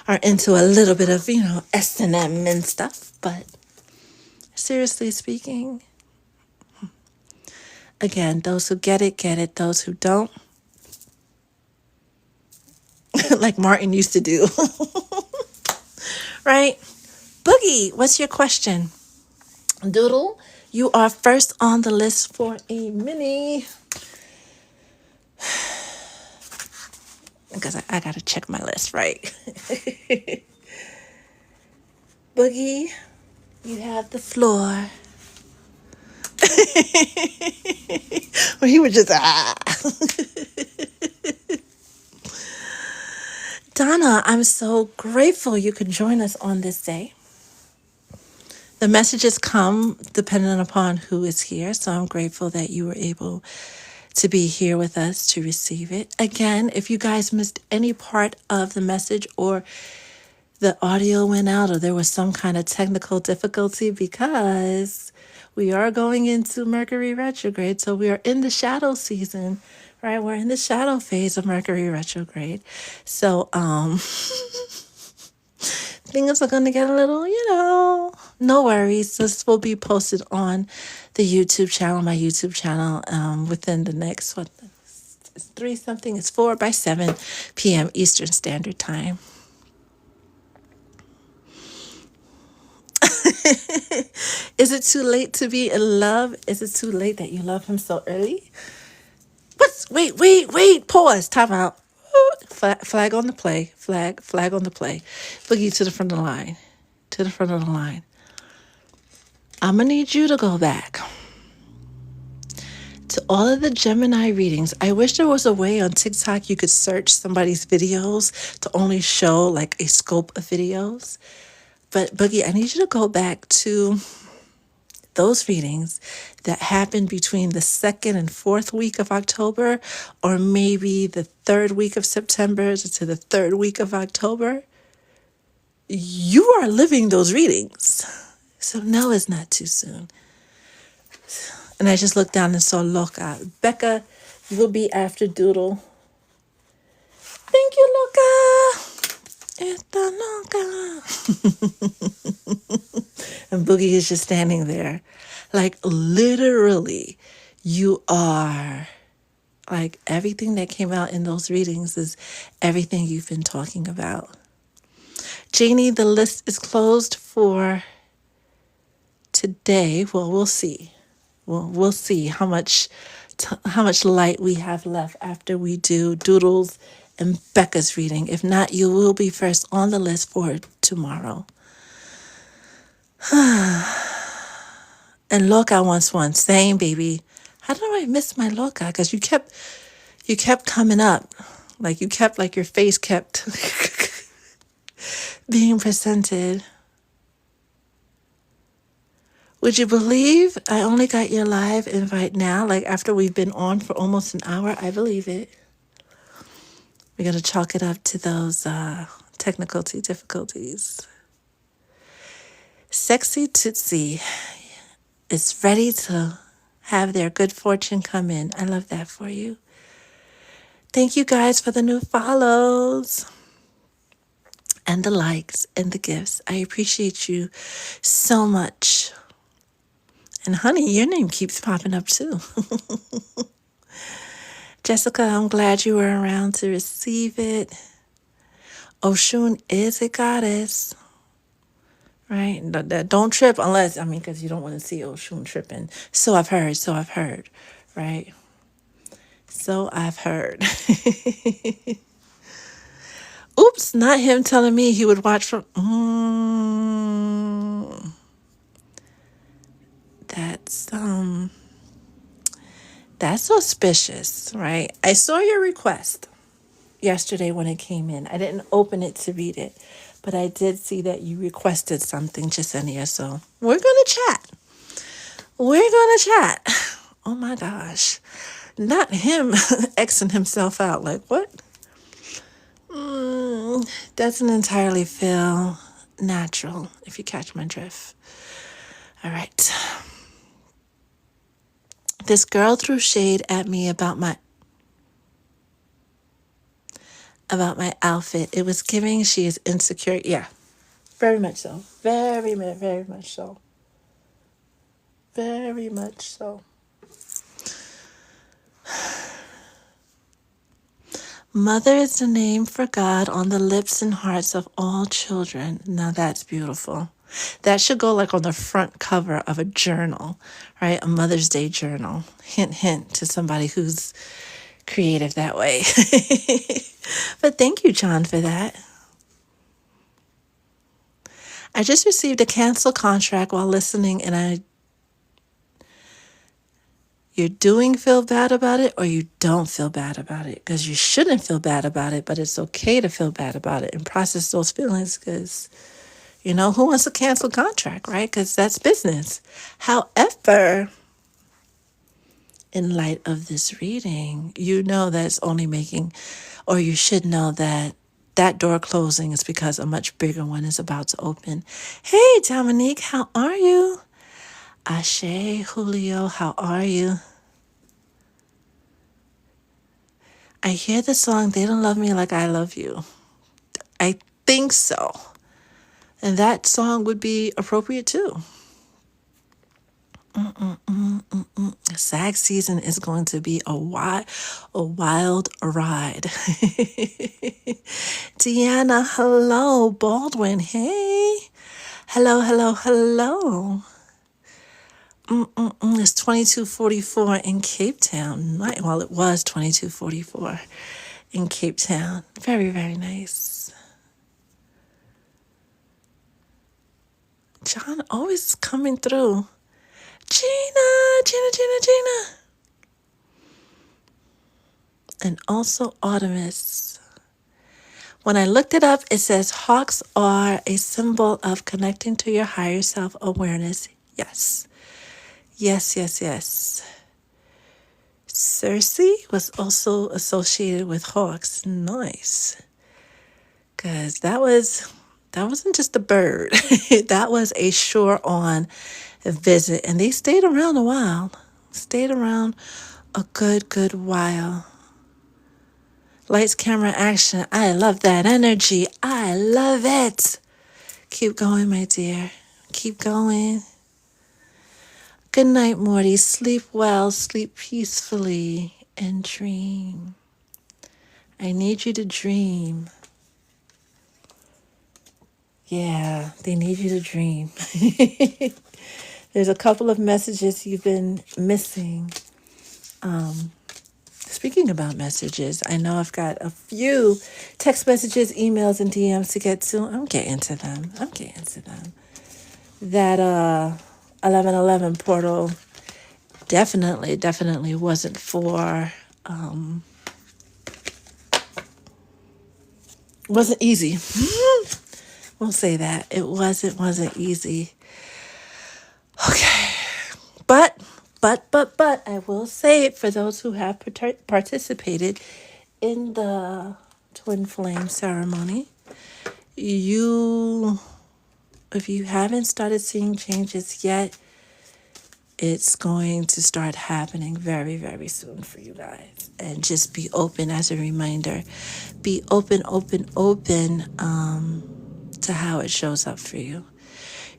are into a little bit of, S&M and stuff. But seriously speaking, again, those who get it, get it. Those who don't, like Martin used to do. Right? Boogie, what's your question? Doodle, you are first on the list for a mini. Because I got to check my list, right? Boogie, you have the floor. Well, he was just, Donna, I'm so grateful you could join us on this day. The messages come depending upon who is here, so I'm grateful that you were able to be here with us to receive it. Again, if you guys missed any part of the message, or the audio went out, or there was some kind of technical difficulty, because we are going into Mercury retrograde, so we are in the shadow season, right? We're in the shadow phase of Mercury retrograde. So, things are going to get a little, no worries. This will be posted on the YouTube channel, my YouTube channel, within the next, it's 3-something, it's 4 by 7 p.m. Eastern Standard Time. Is it too late to be in love? Is it too late that you love him so early? Wait, pause, time out. Flag on the play. Flag on the play. Boogie to the front of the line. To the front of the line. I'm going to need you to go back to all of the Gemini readings. I wish there was a way on TikTok you could search somebody's videos to only show like a scope of videos. But Boogie, I need you to go back to those readings that happened between the 2nd and 4th week of October, or maybe the 3rd week of September to the 3rd week of October. You are living those readings. So no, it's not too soon. And I just looked down and saw Loca. Becca, you will be after Doodle. Thank you, Loca. Esta Loca. And Boogie is just standing there. Like, literally, you are. Like, everything that came out in those readings is everything you've been talking about. Janie, the list is closed for today. Well, we'll see. We'll see how much light we have left after we do Doodles and Becca's reading. If not, you will be first on the list for tomorrow. And Loca wants one. Same, baby. How did I miss my Loca? Because you kept coming up. Like your face kept being presented. Would you believe I only got your live invite now? Like after we've been on for almost an hour? I believe it. We're going to chalk it up to those technical difficulties. Sexy Tootsie is ready to have their good fortune come in. I love that for you. Thank you guys for the new follows and the likes and the gifts. I appreciate you so much. And honey, your name keeps popping up too. Jessica, I'm glad you were around to receive it. Oshun is a goddess. Right? Don't trip unless, because you don't want to see Oshun tripping. So I've heard. Right? So I've heard. Oops, not him telling me he would watch from... That's suspicious, right? I saw your request yesterday when it came in. I didn't open it to read it, but I did see that you requested something, Jasenia. So we're going to chat. Oh my gosh. Not him Xing himself out. Like, what? Doesn't entirely feel natural, if you catch my drift. All right. This girl threw shade at me about my outfit. It was giving she is insecure. Yeah, very much so. Very much so. Very much so. Mother is the name for God on the lips and hearts of all children. Now that's beautiful. That should go like on the front cover of a journal, right? A Mother's Day journal. Hint, hint to somebody who's creative that way. But thank you, John, for that. I just received a cancel contract while listening, and you're feel bad about it, or you don't feel bad about it, because you shouldn't feel bad about it, but it's okay to feel bad about it and process those feelings, because who wants to cancel contract, right? Because that's business. However, in light of this reading, that's only making, or you should know that door closing is because a much bigger one is about to open. Hey, Dominique, how are you? Ashe, Julio, how are you? I hear the song, They Don't Love Me Like I Love You. I think so. And that song would be appropriate too. SAG season is going to be a wild ride. Deanna, hello. Baldwin, hey. Hello. It's 22:44 in Cape Town. Well, it was 22:44 in Cape Town. Very, very nice. John always coming through. Gina. and also Artemis. When I looked it up, it says hawks are a symbol of connecting to your higher self awareness. Yes. Yes, yes, yes. Circe was also associated with hawks. Nice. Because that wasn't just a bird. That was a shore-on visit. And they stayed around a while. Stayed around a good while. Lights, camera, action. I love that energy. I love it. Keep going, my dear. Keep going. Good night, Morty. Sleep well, sleep peacefully, and dream. I need you to dream. Yeah, they need you to dream. There's a couple of messages you've been missing. Speaking about messages, I know I've got a few text messages, emails, and DMs to get to. I'm getting to them. That 1111 portal definitely wasn't for, wasn't easy. We'll say that. It wasn't easy. Okay. But, I will say it for those who have participated in the Twin Flame ceremony. If you haven't started seeing changes yet, it's going to start happening very, very soon for you guys. And just be open as a reminder. Be open to how it shows up for you.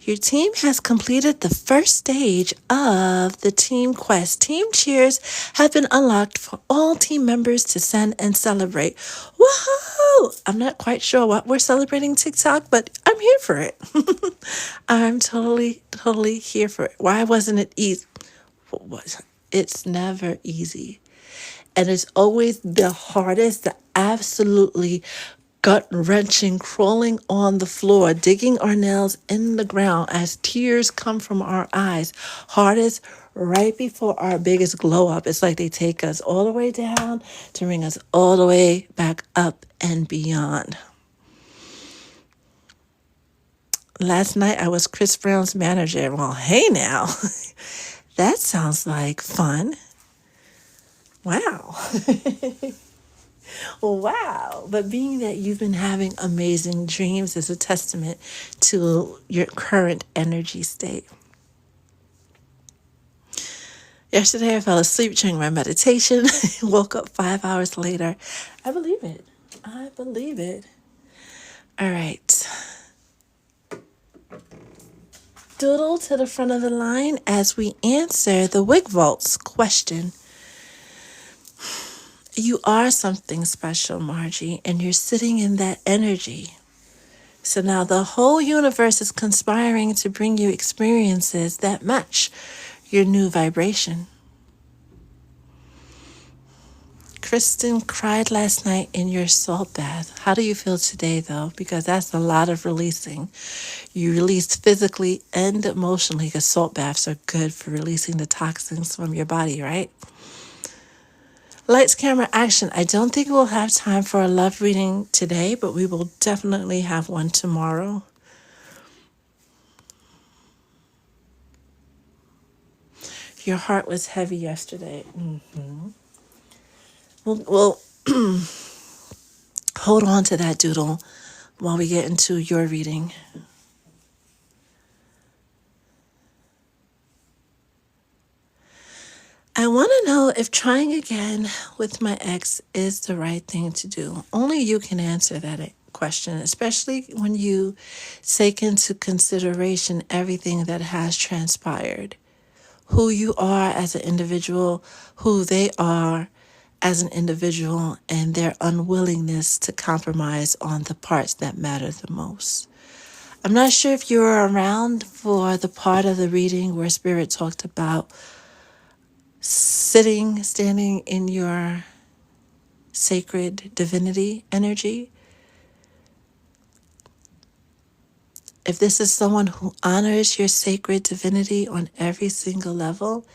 Your team has completed the first stage of the team quest. Team cheers have been unlocked for all team members to send and celebrate. Woohoo! I'm not quite sure what we're celebrating TikTok, but I'm here for it. I'm totally here for it. Why wasn't it easy? It's never easy. And it's always the hardest, the absolutely gut-wrenching, crawling on the floor, digging our nails in the ground as tears come from our eyes. Hardest right before our biggest glow up. It's like they take us all the way down to bring us all the way back up and beyond. Last night I was Chris Brown's manager. Well, hey now. That sounds like fun. Wow. Wow. But being that you've been having amazing dreams is a testament to your current energy state. Yesterday I fell asleep during my meditation, woke up 5 hours later. I believe it. All right. Doodle to the front of the line as we answer the Wig Vault's question. You are something special, Margie, and you're sitting in that energy. So now the whole universe is conspiring to bring you experiences that match your new vibration. Kristen cried last night in your salt bath. How do you feel today, though? Because that's a lot of releasing. You released physically and emotionally, because salt baths are good for releasing the toxins from your body, right? Lights, camera, action. I don't think we'll have time for a love reading today, but we will definitely have one tomorrow. Your heart was heavy yesterday. Mm-hmm. Well, hold on to that, Doodle, while we get into your reading. I want to know if trying again with my ex is the right thing to do. Only you can answer that question, especially when you take into consideration everything that has transpired. Who you are as an individual, who they are as an individual, and their unwillingness to compromise on the parts that matter the most. I'm not sure if you were around for the part of the reading where Spirit talked about standing in your sacred divinity energy. If this is someone who honors your sacred divinity on every single level,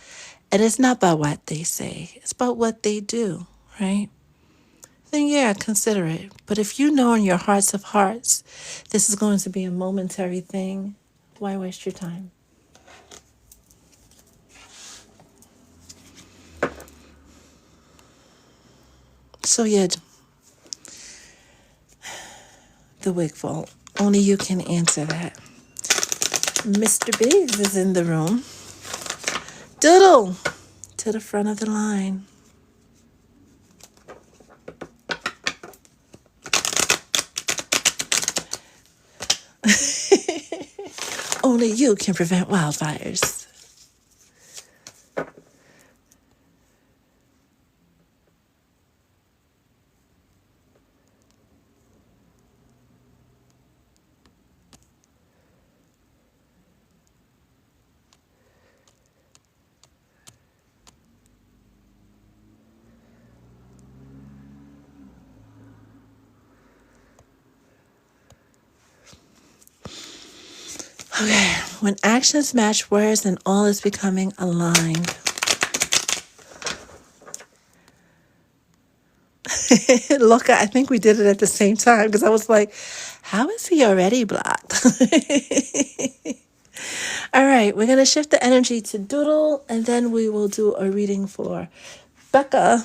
and it's not about what they say, it's about what they do, right? then yeah, consider it. But if you know in your hearts of hearts this is going to be a momentary thing, why waste your time? So yeah, the wig vault. Only you can answer that. Mr. Biggs is in the room. Doodle, to the front of the line. Only you can prevent wildfires. Okay, when actions match words, then all is becoming aligned. Look, I think we did it at the same time because I was like, how is he already blocked? All right, we're going to shift the energy to Doodle, and then we will do a reading for Becca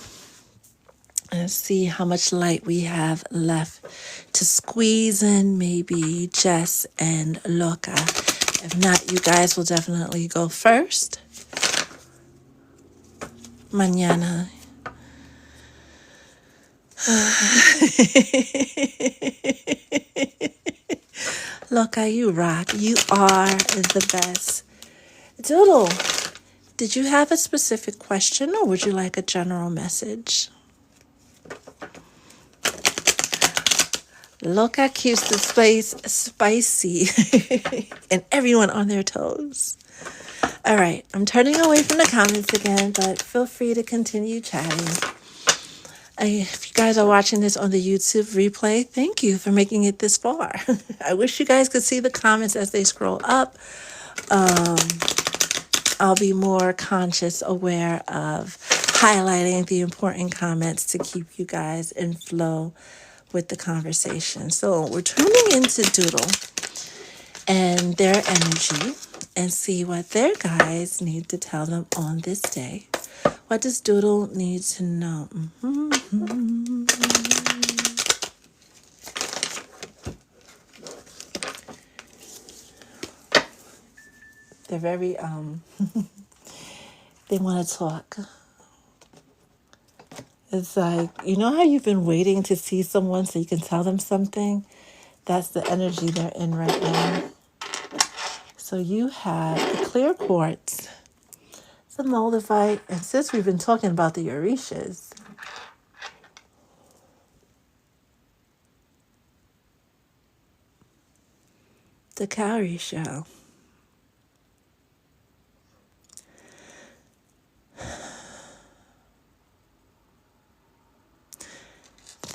and see how much light we have left to squeeze in maybe Jess and Loca. If not, you guys will definitely go first. Mañana. Loca, you rock. You are the best. Doodle, did you have a specific question or would you like a general message? Loca keeps the space spicy and everyone on their toes. All right, I'm turning away from the comments again, but feel free to continue chatting. If you guys are watching this on the YouTube replay, thank you for making it this far. I wish you guys could see the comments as they scroll up. I'll be more conscious, aware of highlighting the important comments to keep you guys in flow with the conversation. So we're tuning into Doodle and their energy and see what their guides need to tell them on this day. What does Doodle need to know? They're very, they want to talk. It's like, you know how you've been waiting to see someone so you can tell them something? That's the energy they're in right now. So you have the clear quartz, the moldavite, and since we've been talking about the Orishas, the cowrie shell.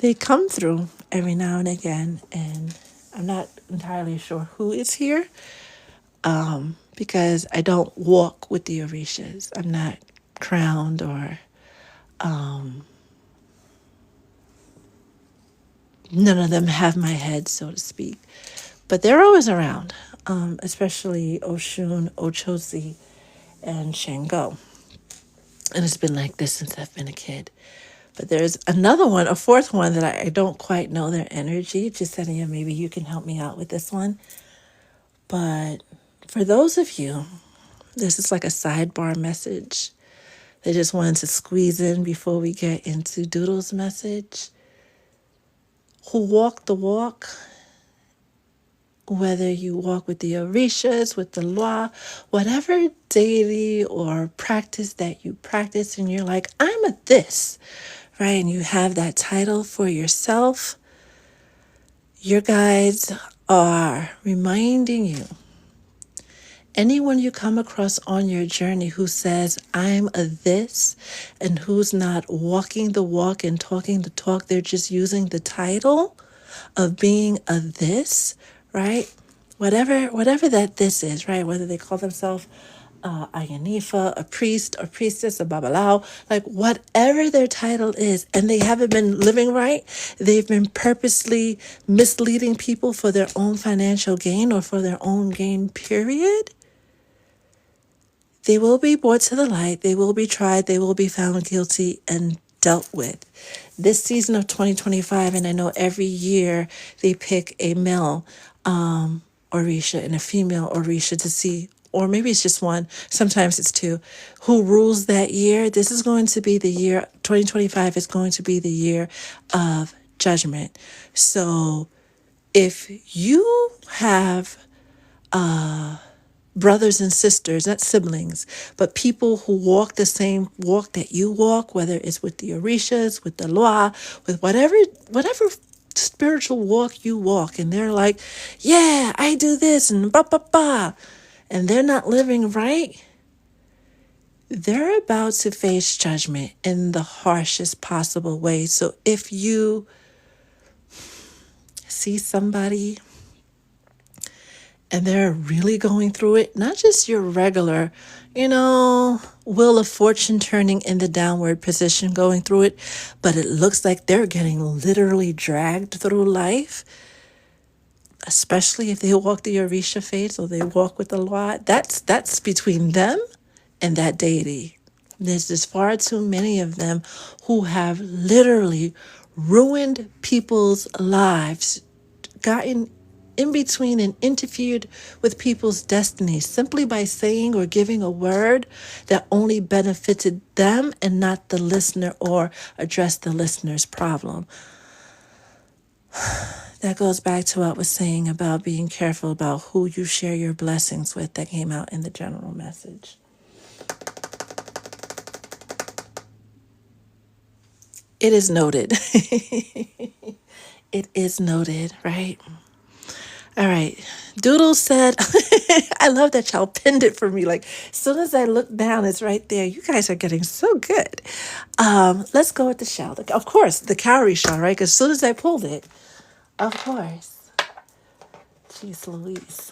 They come through every now and again, and I'm not entirely sure who is here because I don't walk with the Orishas. I'm not crowned or none of them have my head, so to speak. But they're always around, especially Oshun, Ochosi, and Shango. And it's been like this since I've been a kid. But there's another one, a fourth one that I don't quite know their energy. Just said, yeah, maybe you can help me out with this one. But for those of you, this is like a sidebar message. They just wanted to squeeze in before we get into Doodle's message. Who walk the walk, whether you walk with the Orishas, with the Loa, whatever deity or practice that you practice, and you're like, I'm a this, right? And you have that title for yourself. Your guides are reminding you, anyone you come across on your journey who says, I'm a this, and who's not walking the walk and talking the talk, they're just using the title of being a this, right? Whatever that this is, right? Whether they call themselves Ayanifa, a priest or priestess, a babalao, like whatever their title is, and they haven't been living right, they've been purposely misleading people for their own financial gain or for their own gain, period. They will be brought to the light, they will be tried, they will be found guilty and dealt with. This season of 2025, and I know every year they pick a male Orisha and a female Orisha to see, or maybe it's just one, sometimes it's two, who rules that year. This is going to be the year, 2025 is going to be the year of judgment. So if you have brothers and sisters, not siblings, but people who walk the same walk that you walk, whether it's with the Orishas, with the Loa, with whatever spiritual walk you walk, and they're like, yeah, I do this and ba ba ba, and they're not living right, they're about to face judgment in the harshest possible way. So if you see somebody and they're really going through it, not just your regular, wheel of fortune turning in the downward position going through it, but it looks like they're getting literally dragged through life, especially if they walk the Orisha faith or they walk with the law. That's between them and that deity. There's just far too many of them who have literally ruined people's lives, gotten in between and interfered with people's destinies simply by saying or giving a word that only benefited them and not the listener or addressed the listener's problem. That goes back to what I was saying about being careful about who you share your blessings with that came out in the general message. It is noted. It is noted, right? All right. Doodle said, I love that y'all pinned it for me. Like, as soon as I look down, it's right there. You guys are getting so good. Let's go with the shell. Of course, the cowrie shell, right? Because as soon as I pulled it, of course. Jeez Louise.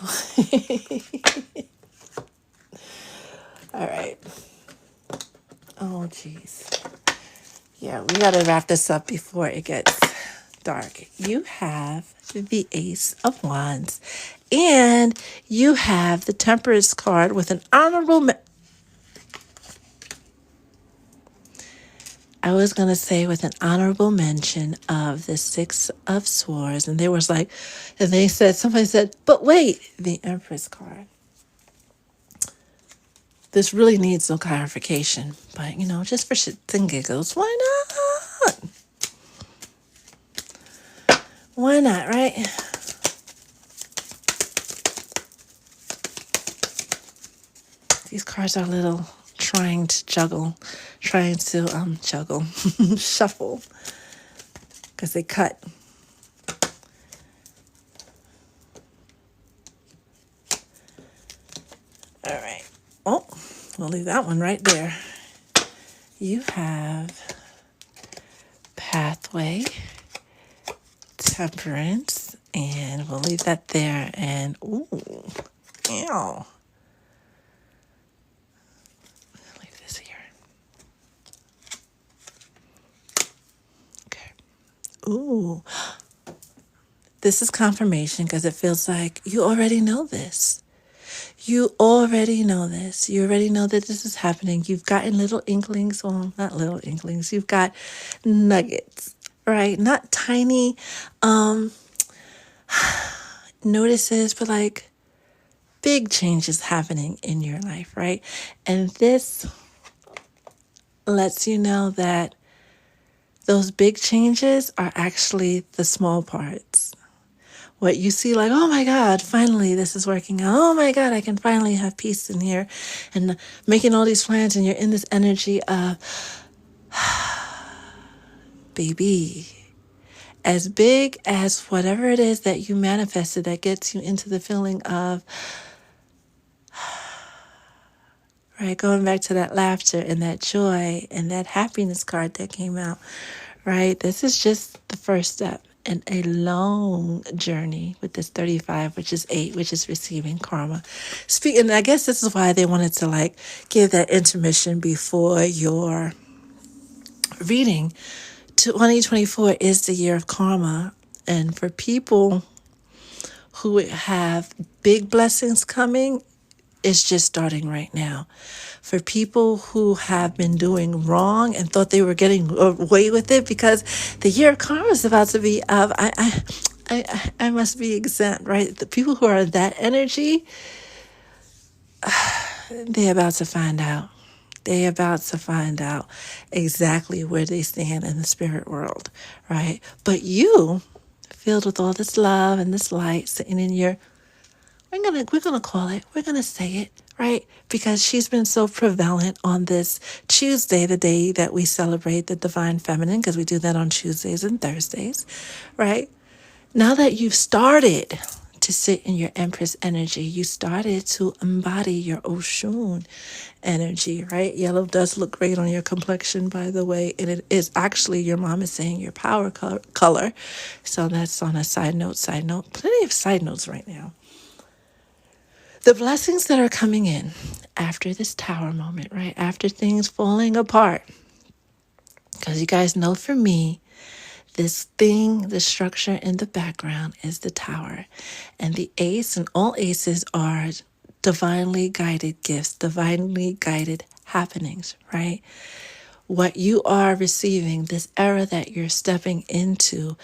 All right. Oh, jeez. Yeah, we got to wrap this up before it gets dark. You have the Ace of Wands, and you have the Temperance card with an honorable I was going to say with an honorable mention of the Six of Swords, and somebody said, but wait, the Empress card. This really needs no clarification, but just for shits and giggles, why not? Why not, right? These cards are a little trying to shuffle, because they cut. All right. Oh, we'll leave that one right there. You have Pathway, Temperance, and we'll leave that there. And ooh, ew. Leave this here. Okay. Ooh. This is confirmation because it feels like you already know this. You already know this. You already know that this is happening. You've gotten little inklings. Well, not little inklings. You've got nuggets, right? Not tiny notices, but like big changes happening in your life, right? And this lets you know that those big changes are actually the small parts. What you see, like, oh my God, finally this is working out. Oh my God, I can finally have peace in here, and making all these plans, and you're in this energy of, baby, as big as whatever it is that you manifested that gets you into the feeling of, right, going back to that laughter and that joy and that happiness card that came out, right? This is just the first step. and a long journey with this 35, which is 8, which is receiving karma. Speaking, I guess this is why they wanted to like give that intermission before your reading. 2024 is the year of karma. And for people who have big blessings coming, it's just starting right now. For people who have been doing wrong and thought they were getting away with it because the year of karma is about to be up, I must be exempt, right? The people who are that energy, they're about to find out. They're about to find out exactly where they stand in the spirit world, right? But you, filled with all this love and this light, sitting in your, we're gonna call it, we're gonna say it, right? Because she's been so prevalent on this Tuesday, the day that we celebrate the divine feminine, because we do that on Tuesdays and Thursdays, right? Now that you've started to sit in your Empress energy, you started to embody your Oshun energy, right? Yellow does look great on your complexion, by the way, and it is actually, your mom is saying, your power color. So that's on a side note, plenty of side notes right now. The blessings that are coming in after this tower moment, right? After things falling apart. Because you guys know, for me, this thing, the structure in the background is the tower. And the ace, and all aces are divinely guided gifts, divinely guided happenings, right? What you are receiving, this era that you're stepping into,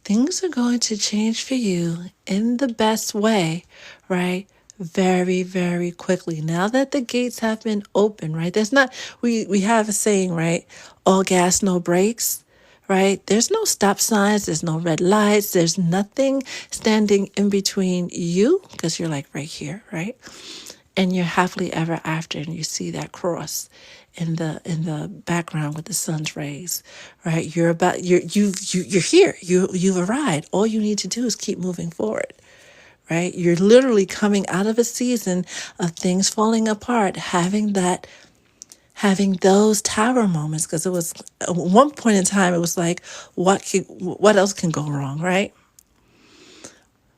things are going to change for you in the best way, right? Very, very quickly. Now that the gates have been open, right? There's not, we have a saying, right? All gas, no brakes, right? There's no stop signs, there's no red lights, there's nothing standing in between you, because you're like right here, right? And you're happily ever after, and you see that cross in the background with the sun's rays, right? You're here. You've arrived. All you need to do is keep moving forward, right? You're literally coming out of a season of things falling apart, having those tower moments, because it was at one point in time, it was like, what else can go wrong, right?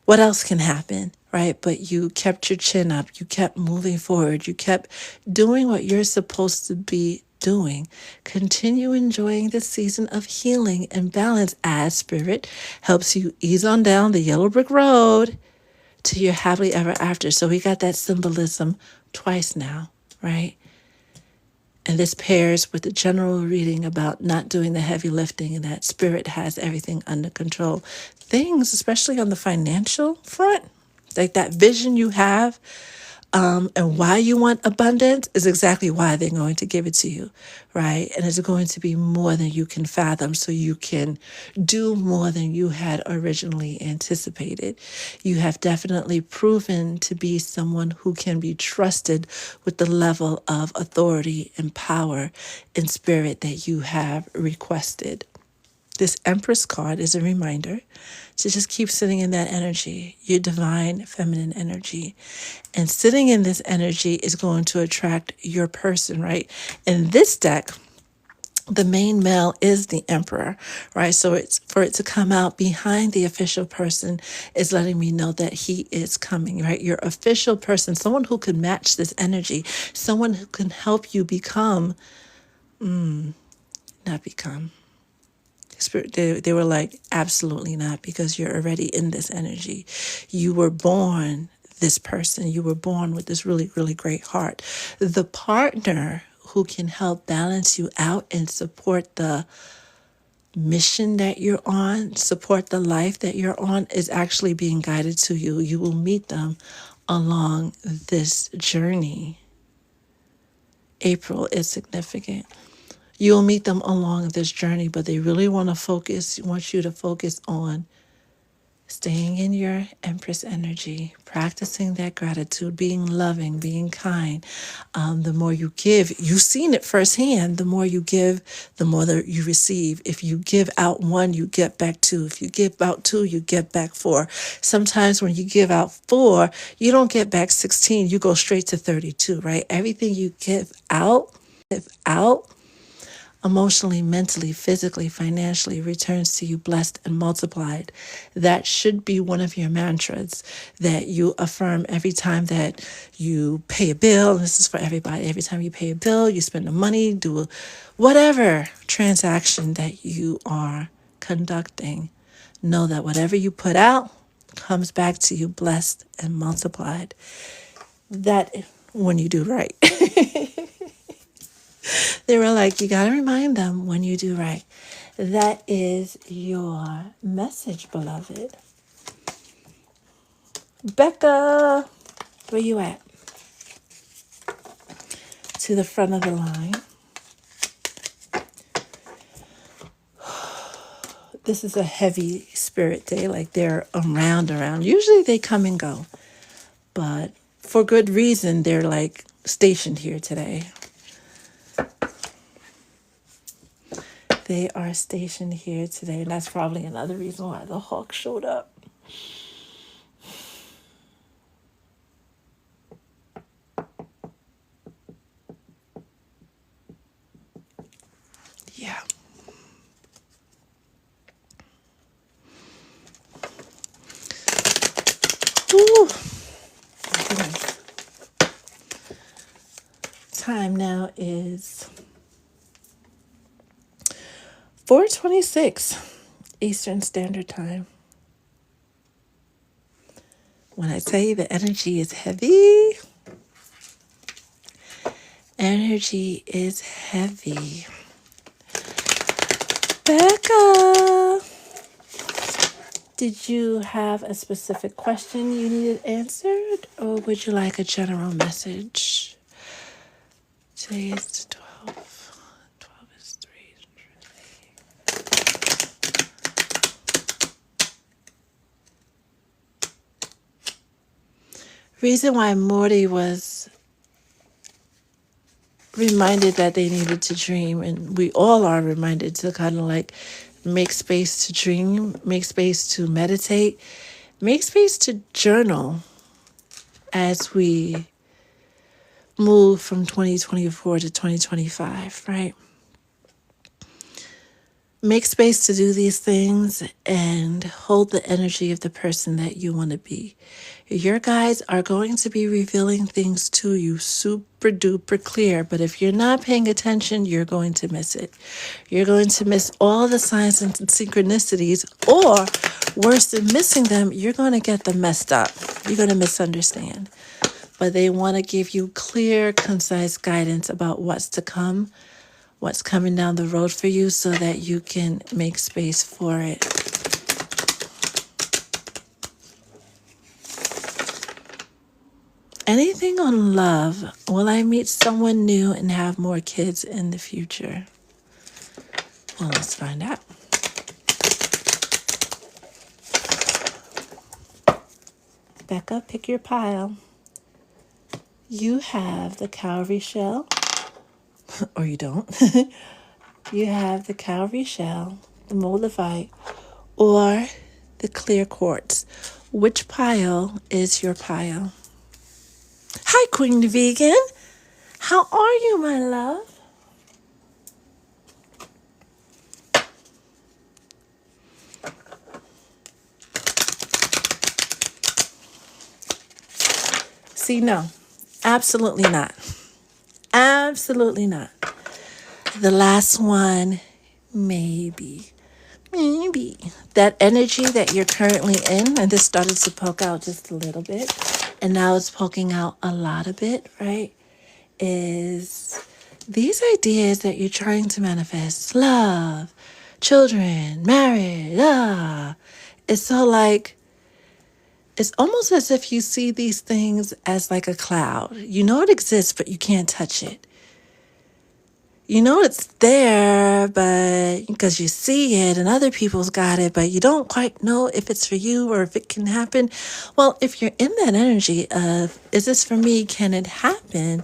What else can happen, right? But you kept your chin up. You kept moving forward. You kept doing what you're supposed to be doing. Continue enjoying the season of healing and balance as Spirit helps you ease on down the yellow brick road to your happily ever after. So we got that symbolism twice now, right? And this pairs with the general reading about not doing the heavy lifting, and that Spirit has everything under control. Things, especially on the financial front, like that vision you have, and why you want abundance is exactly why they're going to give it to you, right? And it's going to be more than you can fathom, so you can do more than you had originally anticipated. You have definitely proven to be someone who can be trusted with the level of authority and power and spirit that you have requested. This Empress card is a reminder to just keep sitting in that energy, your divine feminine energy. And sitting in this energy is going to attract your person, right? In this deck, the main male is the Emperor, right? So it's for it to come out behind the official person is letting me know that he is coming, right? Your official person, someone who can match this energy, someone who can help you become, not become. Spirit, they were like, absolutely not, because you're already in this energy. You were born this person. You were born with this really, really great heart. The partner who can help balance you out and support the mission that you're on, support the life that you're on, is actually being guided to you. You will meet them along this journey. April is significant. You'll meet them along this journey, but they really want you to focus on staying in your Empress energy, practicing that gratitude, being loving, being kind. The more you give, you've seen it firsthand. The more you give, the more that you receive. If you give out 1, you get back 2. If you give out 2, you get back 4. Sometimes when you give out 4, you don't get back 16. You go straight to 32, right? Everything you give out, emotionally, mentally, physically, financially returns to you blessed and multiplied. That should be one of your mantras that you affirm every time that you pay a bill. And this is for everybody. Every time you pay a bill, you spend the money, whatever transaction that you are conducting. Know that whatever you put out comes back to you blessed and multiplied. That when you do right. They were like, you got to remind them when you do right. That is your message, beloved. Becca, where you at? To the front of the line. This is a heavy spirit day, like they're around. Usually they come and go, but for good reason, they're like stationed here today. They are stationed here today, and that's probably another reason why the hawk showed up. Yeah. Ooh. Time now is 4:26 Eastern Standard Time. When I tell you the energy is heavy, energy is heavy. Becca, did you have a specific question you needed answered, or would you like a general message? Today is 12. 12 is 3. Reason why Morty was reminded that they needed to dream, and we all are reminded to kind of like make space to dream, make space to meditate, make space to journal as we move from 2024 to 2025, right? Make space to do these things and hold the energy of the person that you want to be. Your guides are going to be revealing things to you super duper clear, but if you're not paying attention, you're going to miss it. You're going to miss all the signs and synchronicities, or worse than missing them, you're going to get them messed up. You're going to misunderstand. But they want to give you clear, concise guidance about what's to come, what's coming down the road for you, so that you can make space for it. Anything on love? Will I meet someone new and have more kids in the future? Well, let's find out. Becca, pick your pile. You have the cowrie shell, or you don't. You have the cowrie shell, the moldavite, or the clear quartz. Which pile is your pile? Hi, Queen Vegan. How are you, my love? See, no, absolutely not. Absolutely not. The last one, maybe. Maybe. That energy that you're currently in, and this started to poke out just a little bit, and now it's poking out a lot of it, right? Is these ideas that you're trying to manifest, love, children, marriage, it's so like, it's almost as if you see these things as like a cloud. You know it exists, but you can't touch it. You know it's there, but because you see it and other people's got it, but you don't quite know if it's for you or if it can happen. Well, if you're in that energy of, is this for me? Can it happen?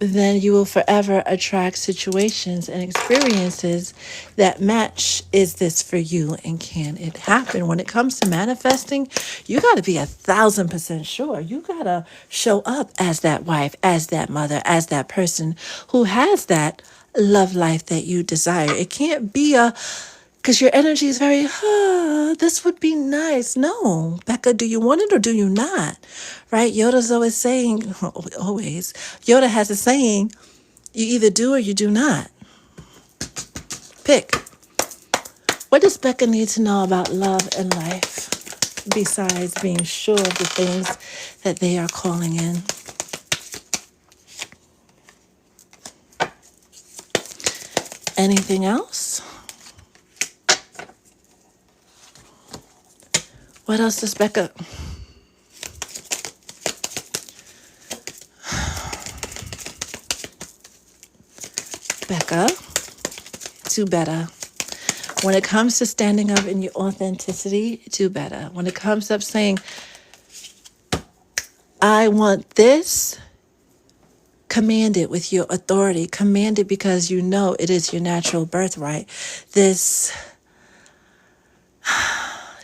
then you will forever attract situations and experiences that match. Is this for you, and can it happen? When it comes to manifesting, you got to be 1,000% sure. You got to show up as that wife, as that mother, as that person who has that love life that you desire. It can't be because your energy is very, this would be nice. No, Becca, do you want it or do you not? Right? Yoda's always saying, always, Yoda has a saying, you either do or you do not. Pick. What does Becca need to know about love and life besides being sure of the things that they are calling in? Anything else? What else does Becca... Becca, do better. When it comes to standing up in your authenticity, do better. When it comes up saying, I want this, command it with your authority. Command it because you know it is your natural birthright. This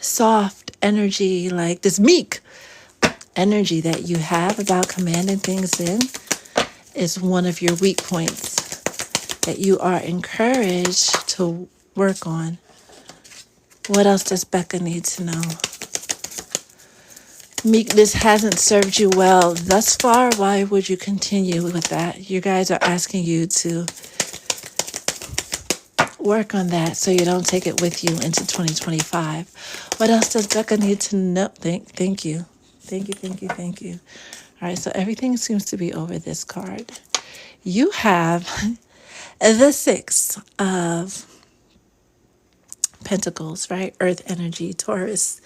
soft energy, like this meek energy that you have about commanding things in, is one of your weak points that you are encouraged to work on. What else does Becca need to know? Meekness hasn't served you well thus far. Why would you continue with that? You guys are asking you to work on that so you don't take it with you into 2025. What else does Becca need to know? Thank you. Thank you. All right, so everything seems to be over this card. You have the Six of Pentacles, right? Earth energy, Taurus,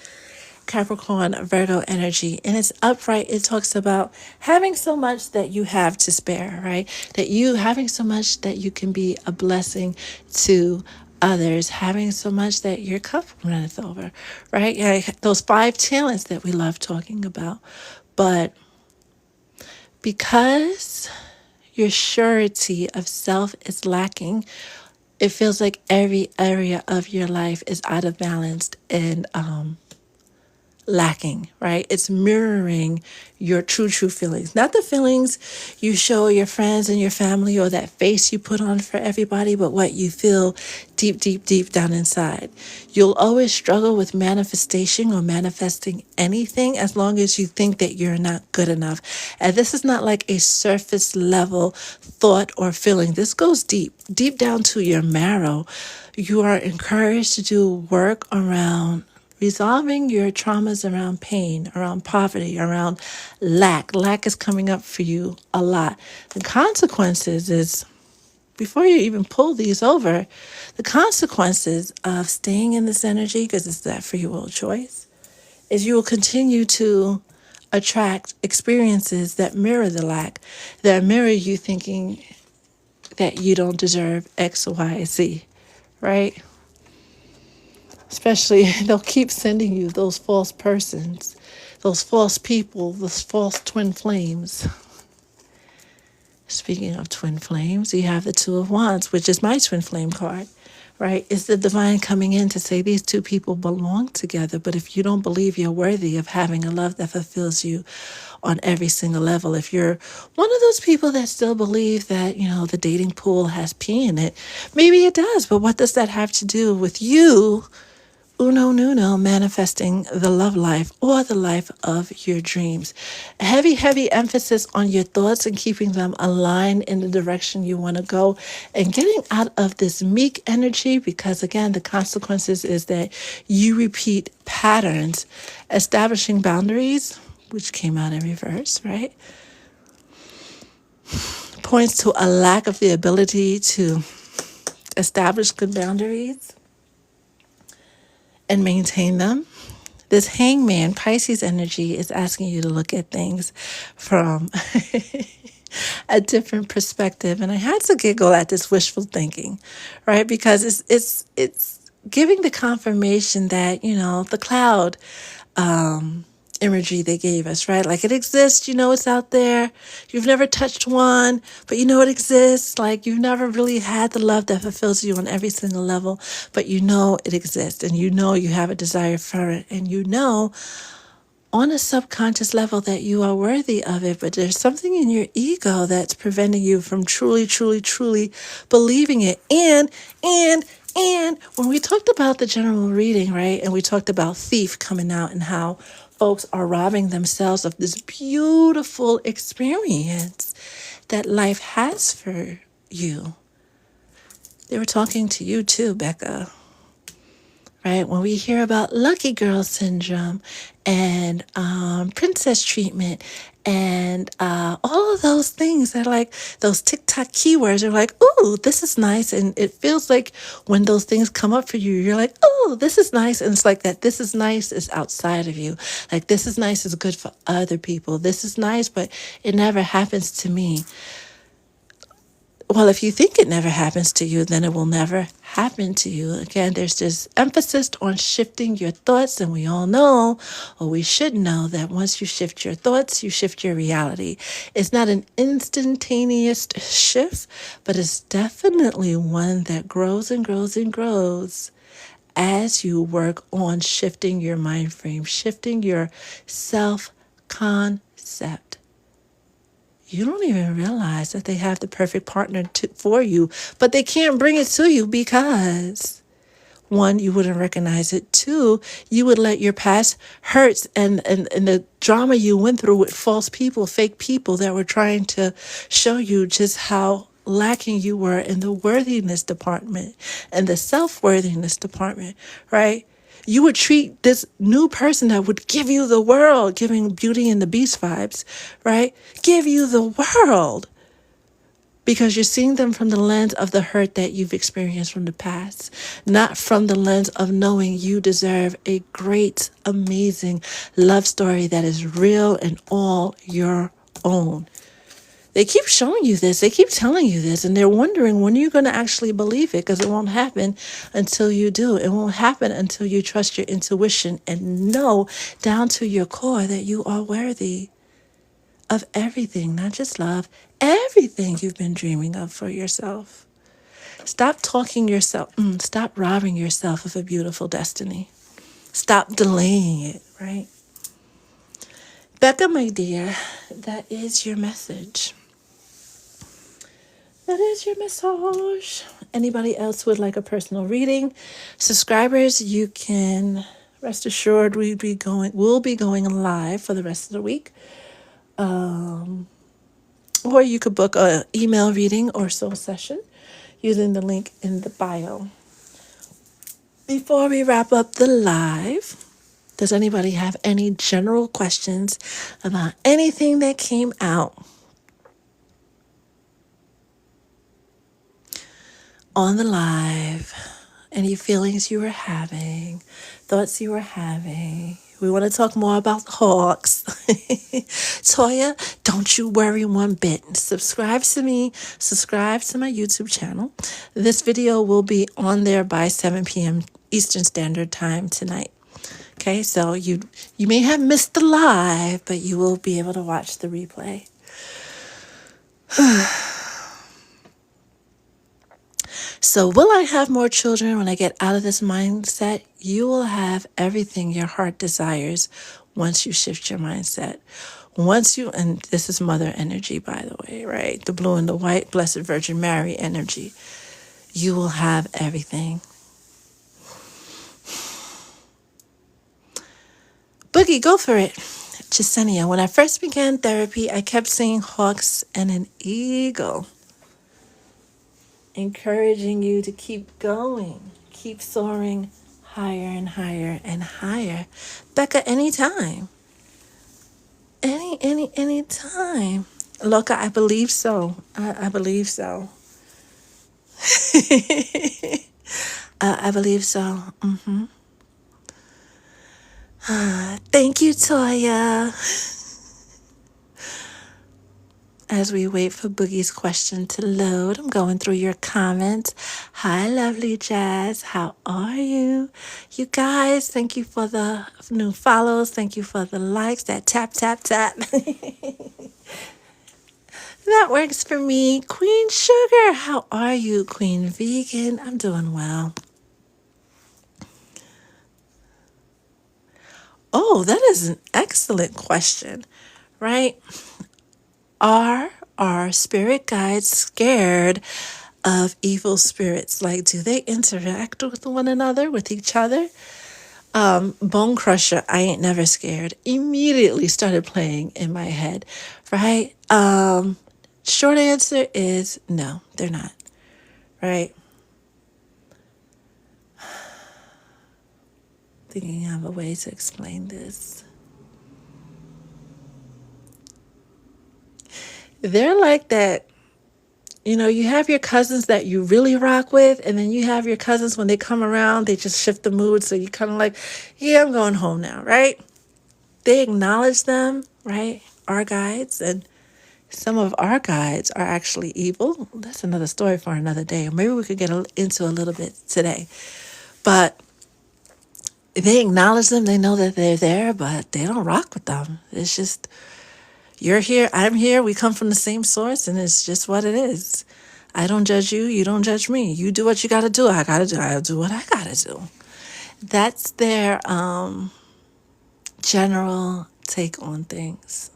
Capricorn, Virgo energy. And it's upright. It talks about having so much that you have to spare, right? That you having so much that you can be a blessing to others, having so much that your cup runneth over, right? Yeah, those 5 talents that we love talking about. But because your surety of self is lacking, it feels like every area of your life is out of balance and lacking, right? It's mirroring your true feelings, not the feelings you show your friends and your family or that face you put on for everybody, but what you feel deep down inside. You'll always struggle with manifestation or manifesting anything as long as you think that you're not good enough. And this is not like a surface level thought or feeling. This goes deep down to your marrow. You are encouraged to do work around resolving your traumas around pain, around poverty, around lack. Lack is coming up for you a lot. The consequences is, before you even pull these over, the consequences of staying in this energy, because it's that free will choice, is you will continue to attract experiences that mirror the lack, that mirror you thinking that you don't deserve X, Y, Z, right? Especially, they'll keep sending you those false persons, those false people, those false twin flames. Speaking of twin flames, you have the Two of Wands, which is my twin flame card, right? It's the divine coming in to say these two people belong together. But if you don't believe you're worthy of having a love that fulfills you on every single level, if you're one of those people that still believe that, the dating pool has pee in it, maybe it does. But what does that have to do with you uno nuno manifesting the love life or the life of your dreams? Heavy emphasis on your thoughts and keeping them aligned in the direction you want to go and getting out of this meek energy, because again, the consequences is that you repeat patterns. Establishing boundaries, which came out in reverse, right, points to a lack of the ability to establish good boundaries and maintain them. This Hangman, Pisces energy, is asking you to look at things from a different perspective. And I had to giggle at this wishful thinking, right? Because it's giving the confirmation that, the cloud imagery they gave us, right? Like it exists, you know it's out there. You've never touched one, but you know it exists. Like you've never really had the love that fulfills you on every single level, but you know it exists and you know you have a desire for it and you know on a subconscious level that you are worthy of it, but there's something in your ego that's preventing you from truly, truly, truly believing it. And when we talked about the general reading, right, and we talked about thief coming out and how folks are robbing themselves of this beautiful experience that life has for you. They were talking to you too, Becca. Right? When we hear about lucky girl syndrome and princess treatment and all of those things that are like those TikTok keywords are like, ooh, this is nice. And it feels like when those things come up for you, you're like, oh, this is nice. And it's like that this is nice is outside of you. Like this is nice is good for other people. This is nice, but it never happens to me. Well, if you think it never happens to you, then it will never happen to you. Again, there's this emphasis on shifting your thoughts, and we all know, or we should know, that once you shift your thoughts, you shift your reality. It's not an instantaneous shift, but it's definitely one that grows and grows and grows as you work on shifting your mind frame, shifting your self-concept. You don't even realize that they have the perfect partner for you, but they can't bring it to you because, one, you wouldn't recognize it. Two, you would let your past hurts and the drama you went through with false people, fake people that were trying to show you just how lacking you were in the worthiness department and the self-worthiness department, right? You would treat this new person that would give you the world, giving Beauty and the Beast vibes, right? Give you the world because you're seeing them from the lens of the hurt that you've experienced from the past, not from the lens of knowing you deserve a great, amazing love story that is real and all your own. They keep showing you this. They keep telling you this. And they're wondering when you're going to actually believe it because it won't happen until you do. It won't happen until you trust your intuition and know down to your core that you are worthy of everything, not just love, everything you've been dreaming of for yourself. Stop talking yourself. Stop robbing yourself of a beautiful destiny. Stop delaying it, right? Becca, my dear, that is your message. That is your message. Anybody else would like a personal reading? Subscribers, you can rest assured we'll be going live for the rest of the week. Or you could book an email reading or soul session using the link in the bio. Before we wrap up the live, does anybody have any general questions about anything that came out on the live? Any feelings you were having, thoughts you were having? We want to talk more about hawks. Toya, don't you worry one bit. Subscribe to me. Subscribe to my YouTube channel. This video will be on there by 7 p.m. Eastern Standard Time tonight. Okay, so you may have missed the live, but you will be able to watch the replay. So will I have more children when I get out of this mindset? You will have everything your heart desires once you shift your mindset. And this is mother energy, by the way, right? The blue and the white, Blessed Virgin Mary energy. You will have everything. Boogie, go for it. Jasenia, when I first began therapy, I kept seeing hawks and an eagle, encouraging you to keep going, keep soaring higher and higher and higher. Becca, anytime. Any time. Loca, I believe so. I believe so. I believe so. Thank you, Toya. as we wait for Boogie's question to load. I'm going through your comments. Hi, lovely Jazz. How are you? You guys, thank you for the new follows. Thank you for the likes. That tap, tap, tap. That works for me. Queen Sugar, how are you? Queen Vegan, I'm doing well. Oh, that is an excellent question, right? Are our spirit guides scared of evil spirits? Like, do they interact with one another, with each other? Bone Crusher, I Ain't Never Scared, immediately started playing in my head, right? Short answer is no, they're not, right? Thinking of a way to explain this. They're like that. You know, you have your cousins that you really rock with, and then you have your cousins when they come around, they just shift the mood. So you kind of like, yeah, I'm going home now, right? They acknowledge them, right? Our guides, and some of our guides are actually evil. That's another story for another day. Or maybe we could get into a little bit today. But they acknowledge them. They know that they're there, but they don't rock with them. It's just, you're here, I'm here. We come from the same source, and it's just what it is. I don't judge you. You don't judge me. You do what you got to do. I'll do what I got to do. That's their general take on things.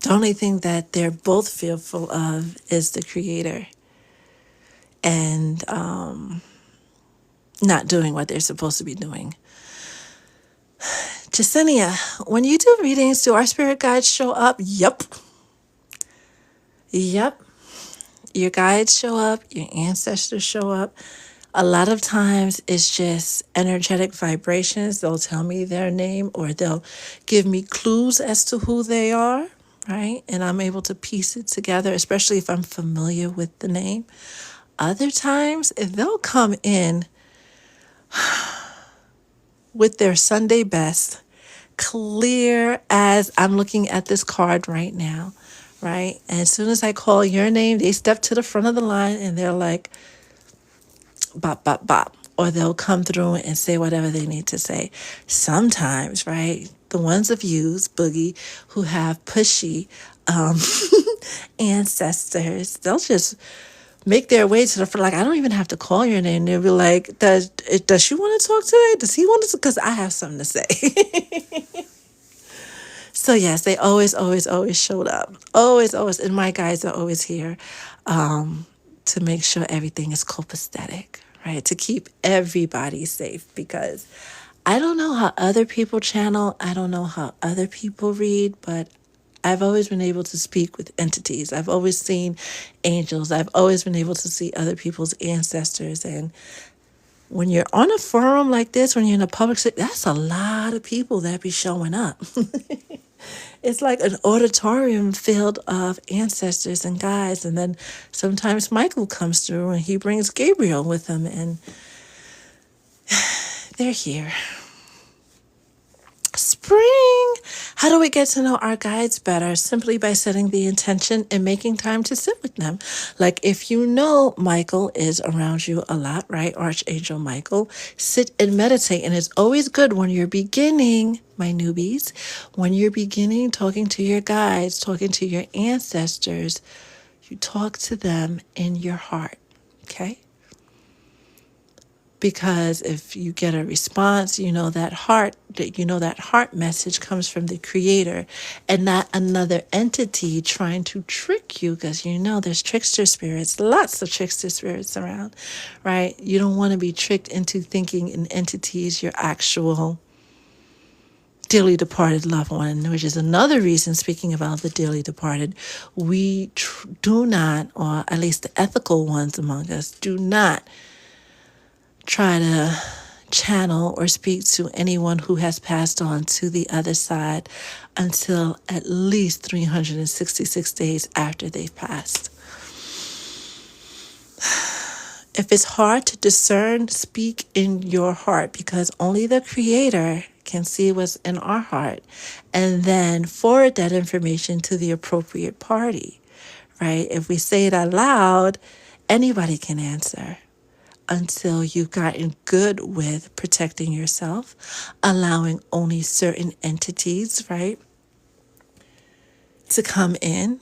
The only thing that they're both fearful of is the creator and not doing what they're supposed to be doing. Jasenia, when you do readings, do our spirit guides show up? Yep. Your guides show up, your ancestors show up. A lot of times it's just energetic vibrations. They'll tell me their name or they'll give me clues as to who they are, right? And I'm able to piece it together, especially if I'm familiar with the name. Other times, they'll come in with their Sunday best, clear as I'm looking at this card right now, right? And as soon as I call your name, they step to the front of the line and they're like, bop, bop, bop. Or they'll come through and say whatever they need to say. Sometimes, right, the ones of yous, Boogie, who have pushy ancestors, they'll just make their way to the front. Like, I don't even have to call your name. They'll be like, does she want to talk today? Does he want to? Because I have something to say. So yes, they always showed up. Always. And my guys are always here to make sure everything is copacetic, right? To keep everybody safe, because I don't know how other people channel. I don't know how other people read, but I've always been able to speak with entities. I've always seen angels. I've always been able to see other people's ancestors. And when you're on a forum like this, when you're in a public setting, that's a lot of people that be showing up. It's like an auditorium filled of ancestors and guides. And then sometimes Michael comes through and he brings Gabriel with him, and they're here. Spring! How do we get to know our guides better? Simply by setting the intention and making time to sit with them. Like, if you know Michael is around you a lot, right? Archangel Michael, sit and meditate. And it's always good when you're beginning, my newbies, when you're beginning talking to your guides, talking to your ancestors, you talk to them in your heart, okay? Because if you get a response, that heart message comes from the creator and not another entity trying to trick you, because there's trickster spirits, lots of trickster spirits around, right? You don't want to be tricked into thinking an entity is your actual dearly departed loved one, which is another reason, speaking about the dearly departed, we do not, or at least the ethical ones among us, do not try to channel or speak to anyone who has passed on to the other side until at least 366 days after they've passed. If it's hard to discern, speak in your heart, because only the creator can see what's in our heart, and then forward that information to the appropriate party, right? If we say it out loud, anybody can answer until you've gotten good with protecting yourself, allowing only certain entities, right, to come in.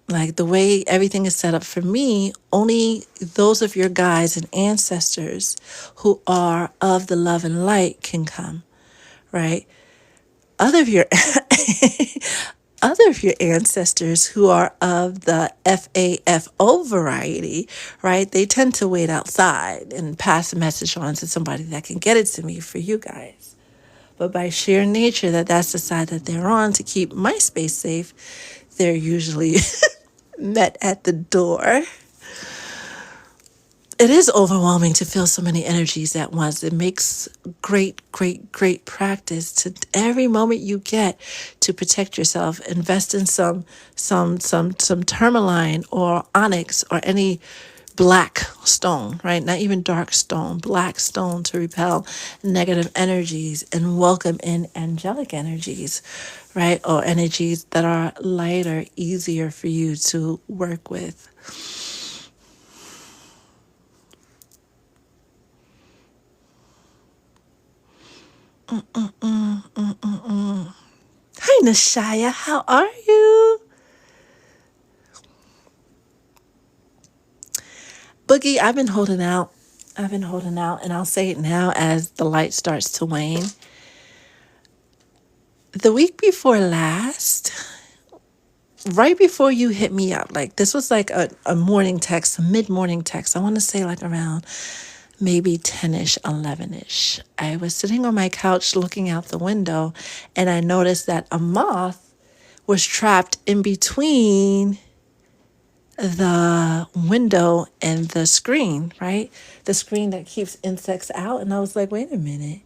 Like the way everything is set up for me, only those of your guides and ancestors who are of the love and light can come, right? Other of your other of your ancestors who are of the FAFO variety, right? They tend to wait outside and pass a message on to somebody that can get it to me for you guys. But by sheer nature that's the side that they're on to keep my space safe, they're usually met at the door. It is overwhelming to feel so many energies at once. It makes great practice to every moment you get to protect yourself. Invest in some tourmaline or onyx or any black stone, right? Not even dark stone, black stone to repel negative energies and welcome in angelic energies, right? Or energies that are lighter, easier for you to work with. Hi, Nashaya. How are you? Boogie, I've been holding out. And I'll say it now as the light starts to wane. The week before last, right before you hit me up, like this was like a morning text, a mid-morning text. I want to say like around maybe 10-ish, 11-ish. I was sitting on my couch looking out the window, and I noticed that a moth was trapped in between the window and the screen, right? The screen that keeps insects out. And I was like, wait a minute.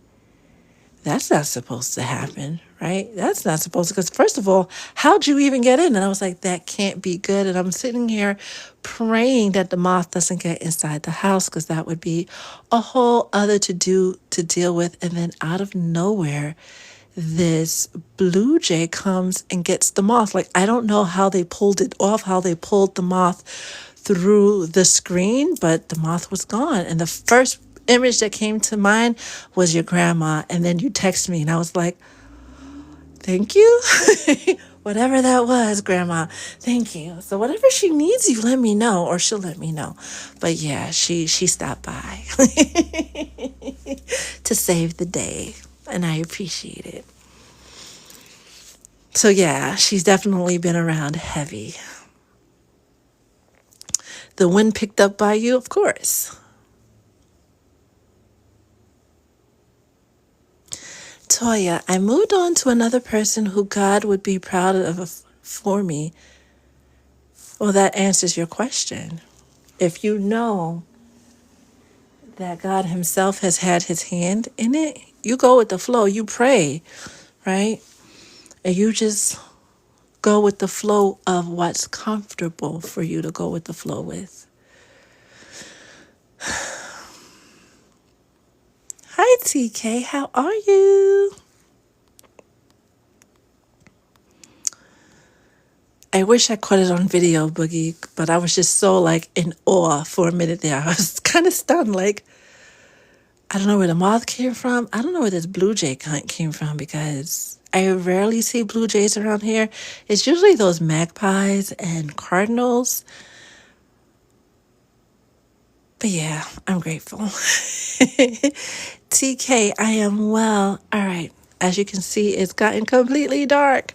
That's not supposed to happen, right? That's not supposed to, because first of all, how'd you even get in? And I was like, that can't be good. And I'm sitting here praying that the moth doesn't get inside the house, because that would be a whole other to deal with. And then out of nowhere, this blue jay comes and gets the moth. Like, I don't know how they pulled it off, how they pulled the moth through the screen, but the moth was gone. And the first image that came to mind was your grandma. And then you text me and I was like, thank you. Whatever that was, grandma, thank you. So whatever she needs, you let me know, or she'll let me know. But yeah, she stopped by to save the day, and I appreciate it. So yeah, she's definitely been around heavy. The wind picked up by you, of course. Toya, I moved on to another person who God would be proud of for me. Well, that answers your question. If you know that God himself has had his hand in it, you go with the flow, you pray, right? And you just go with the flow of what's comfortable for you to go with the flow with. Hi, TK. How are you? I wish I caught it on video, Boogie, but I was just so like in awe for a minute there. I was kind of stunned, like, I don't know where the moth came from. I don't know where this blue jay came from, because I rarely see blue jays around here. It's usually those magpies and cardinals. But yeah, I'm grateful. TK, I am well. All right. As you can see, it's gotten completely dark,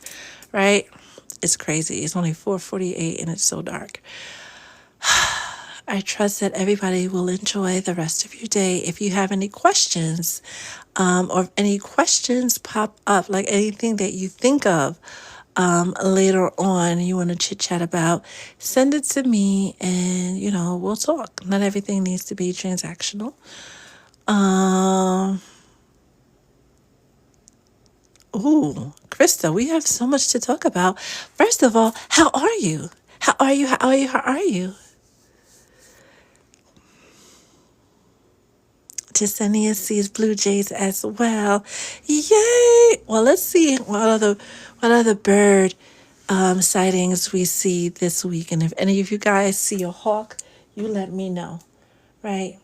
right? It's crazy. It's only 4:48 and it's so dark. I trust that everybody will enjoy the rest of your day. If you have any questions, or if any questions pop up, like anything that you think of later on you want to chit chat about, send it to me and, we'll talk. Not everything needs to be transactional. Ooh, Krista, we have so much to talk about. First of all, how are you? How are you? How are you? How are you? Jasenia sees blue jays as well. Yay! Well, let's see what other bird sightings we see this week. And if any of you guys see a hawk, you let me know, right?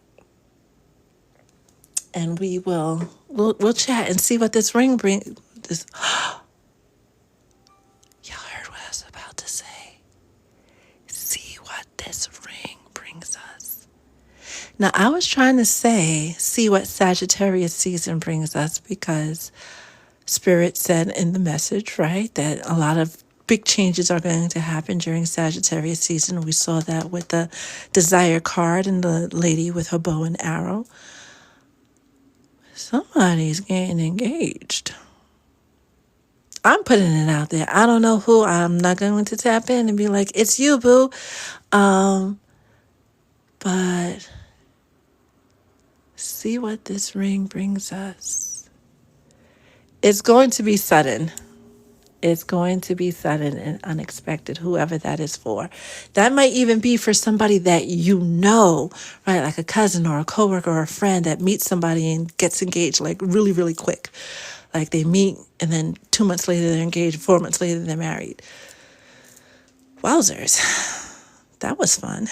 And we'll chat and see what this ring brings. This y'all heard what I was about to say. See what this ring brings us. Now I was trying to say, see what Sagittarius season brings us, because Spirit said in the message, right, that a lot of big changes are going to happen during Sagittarius season. We saw that with the Desire card and the lady with her bow and arrow. Somebody's getting engaged. I'm putting it out there. I don't know who. I'm not going to tap in and be like, it's you, boo. But see what this ring brings us. It's going to be sudden. It's going to be sudden and unexpected, whoever that is for. That might even be for somebody that you know, right? Like a cousin or a coworker or a friend that meets somebody and gets engaged like really, really quick. Like they meet and then 2 months later they're engaged, 4 months later they're married. Wowzers. That was fun.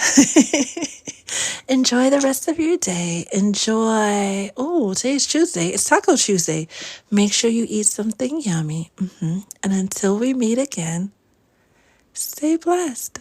Enjoy the rest of your day. Enjoy. Oh, today's Tuesday. It's Taco Tuesday. Make sure you eat something yummy. And until we meet again, stay blessed.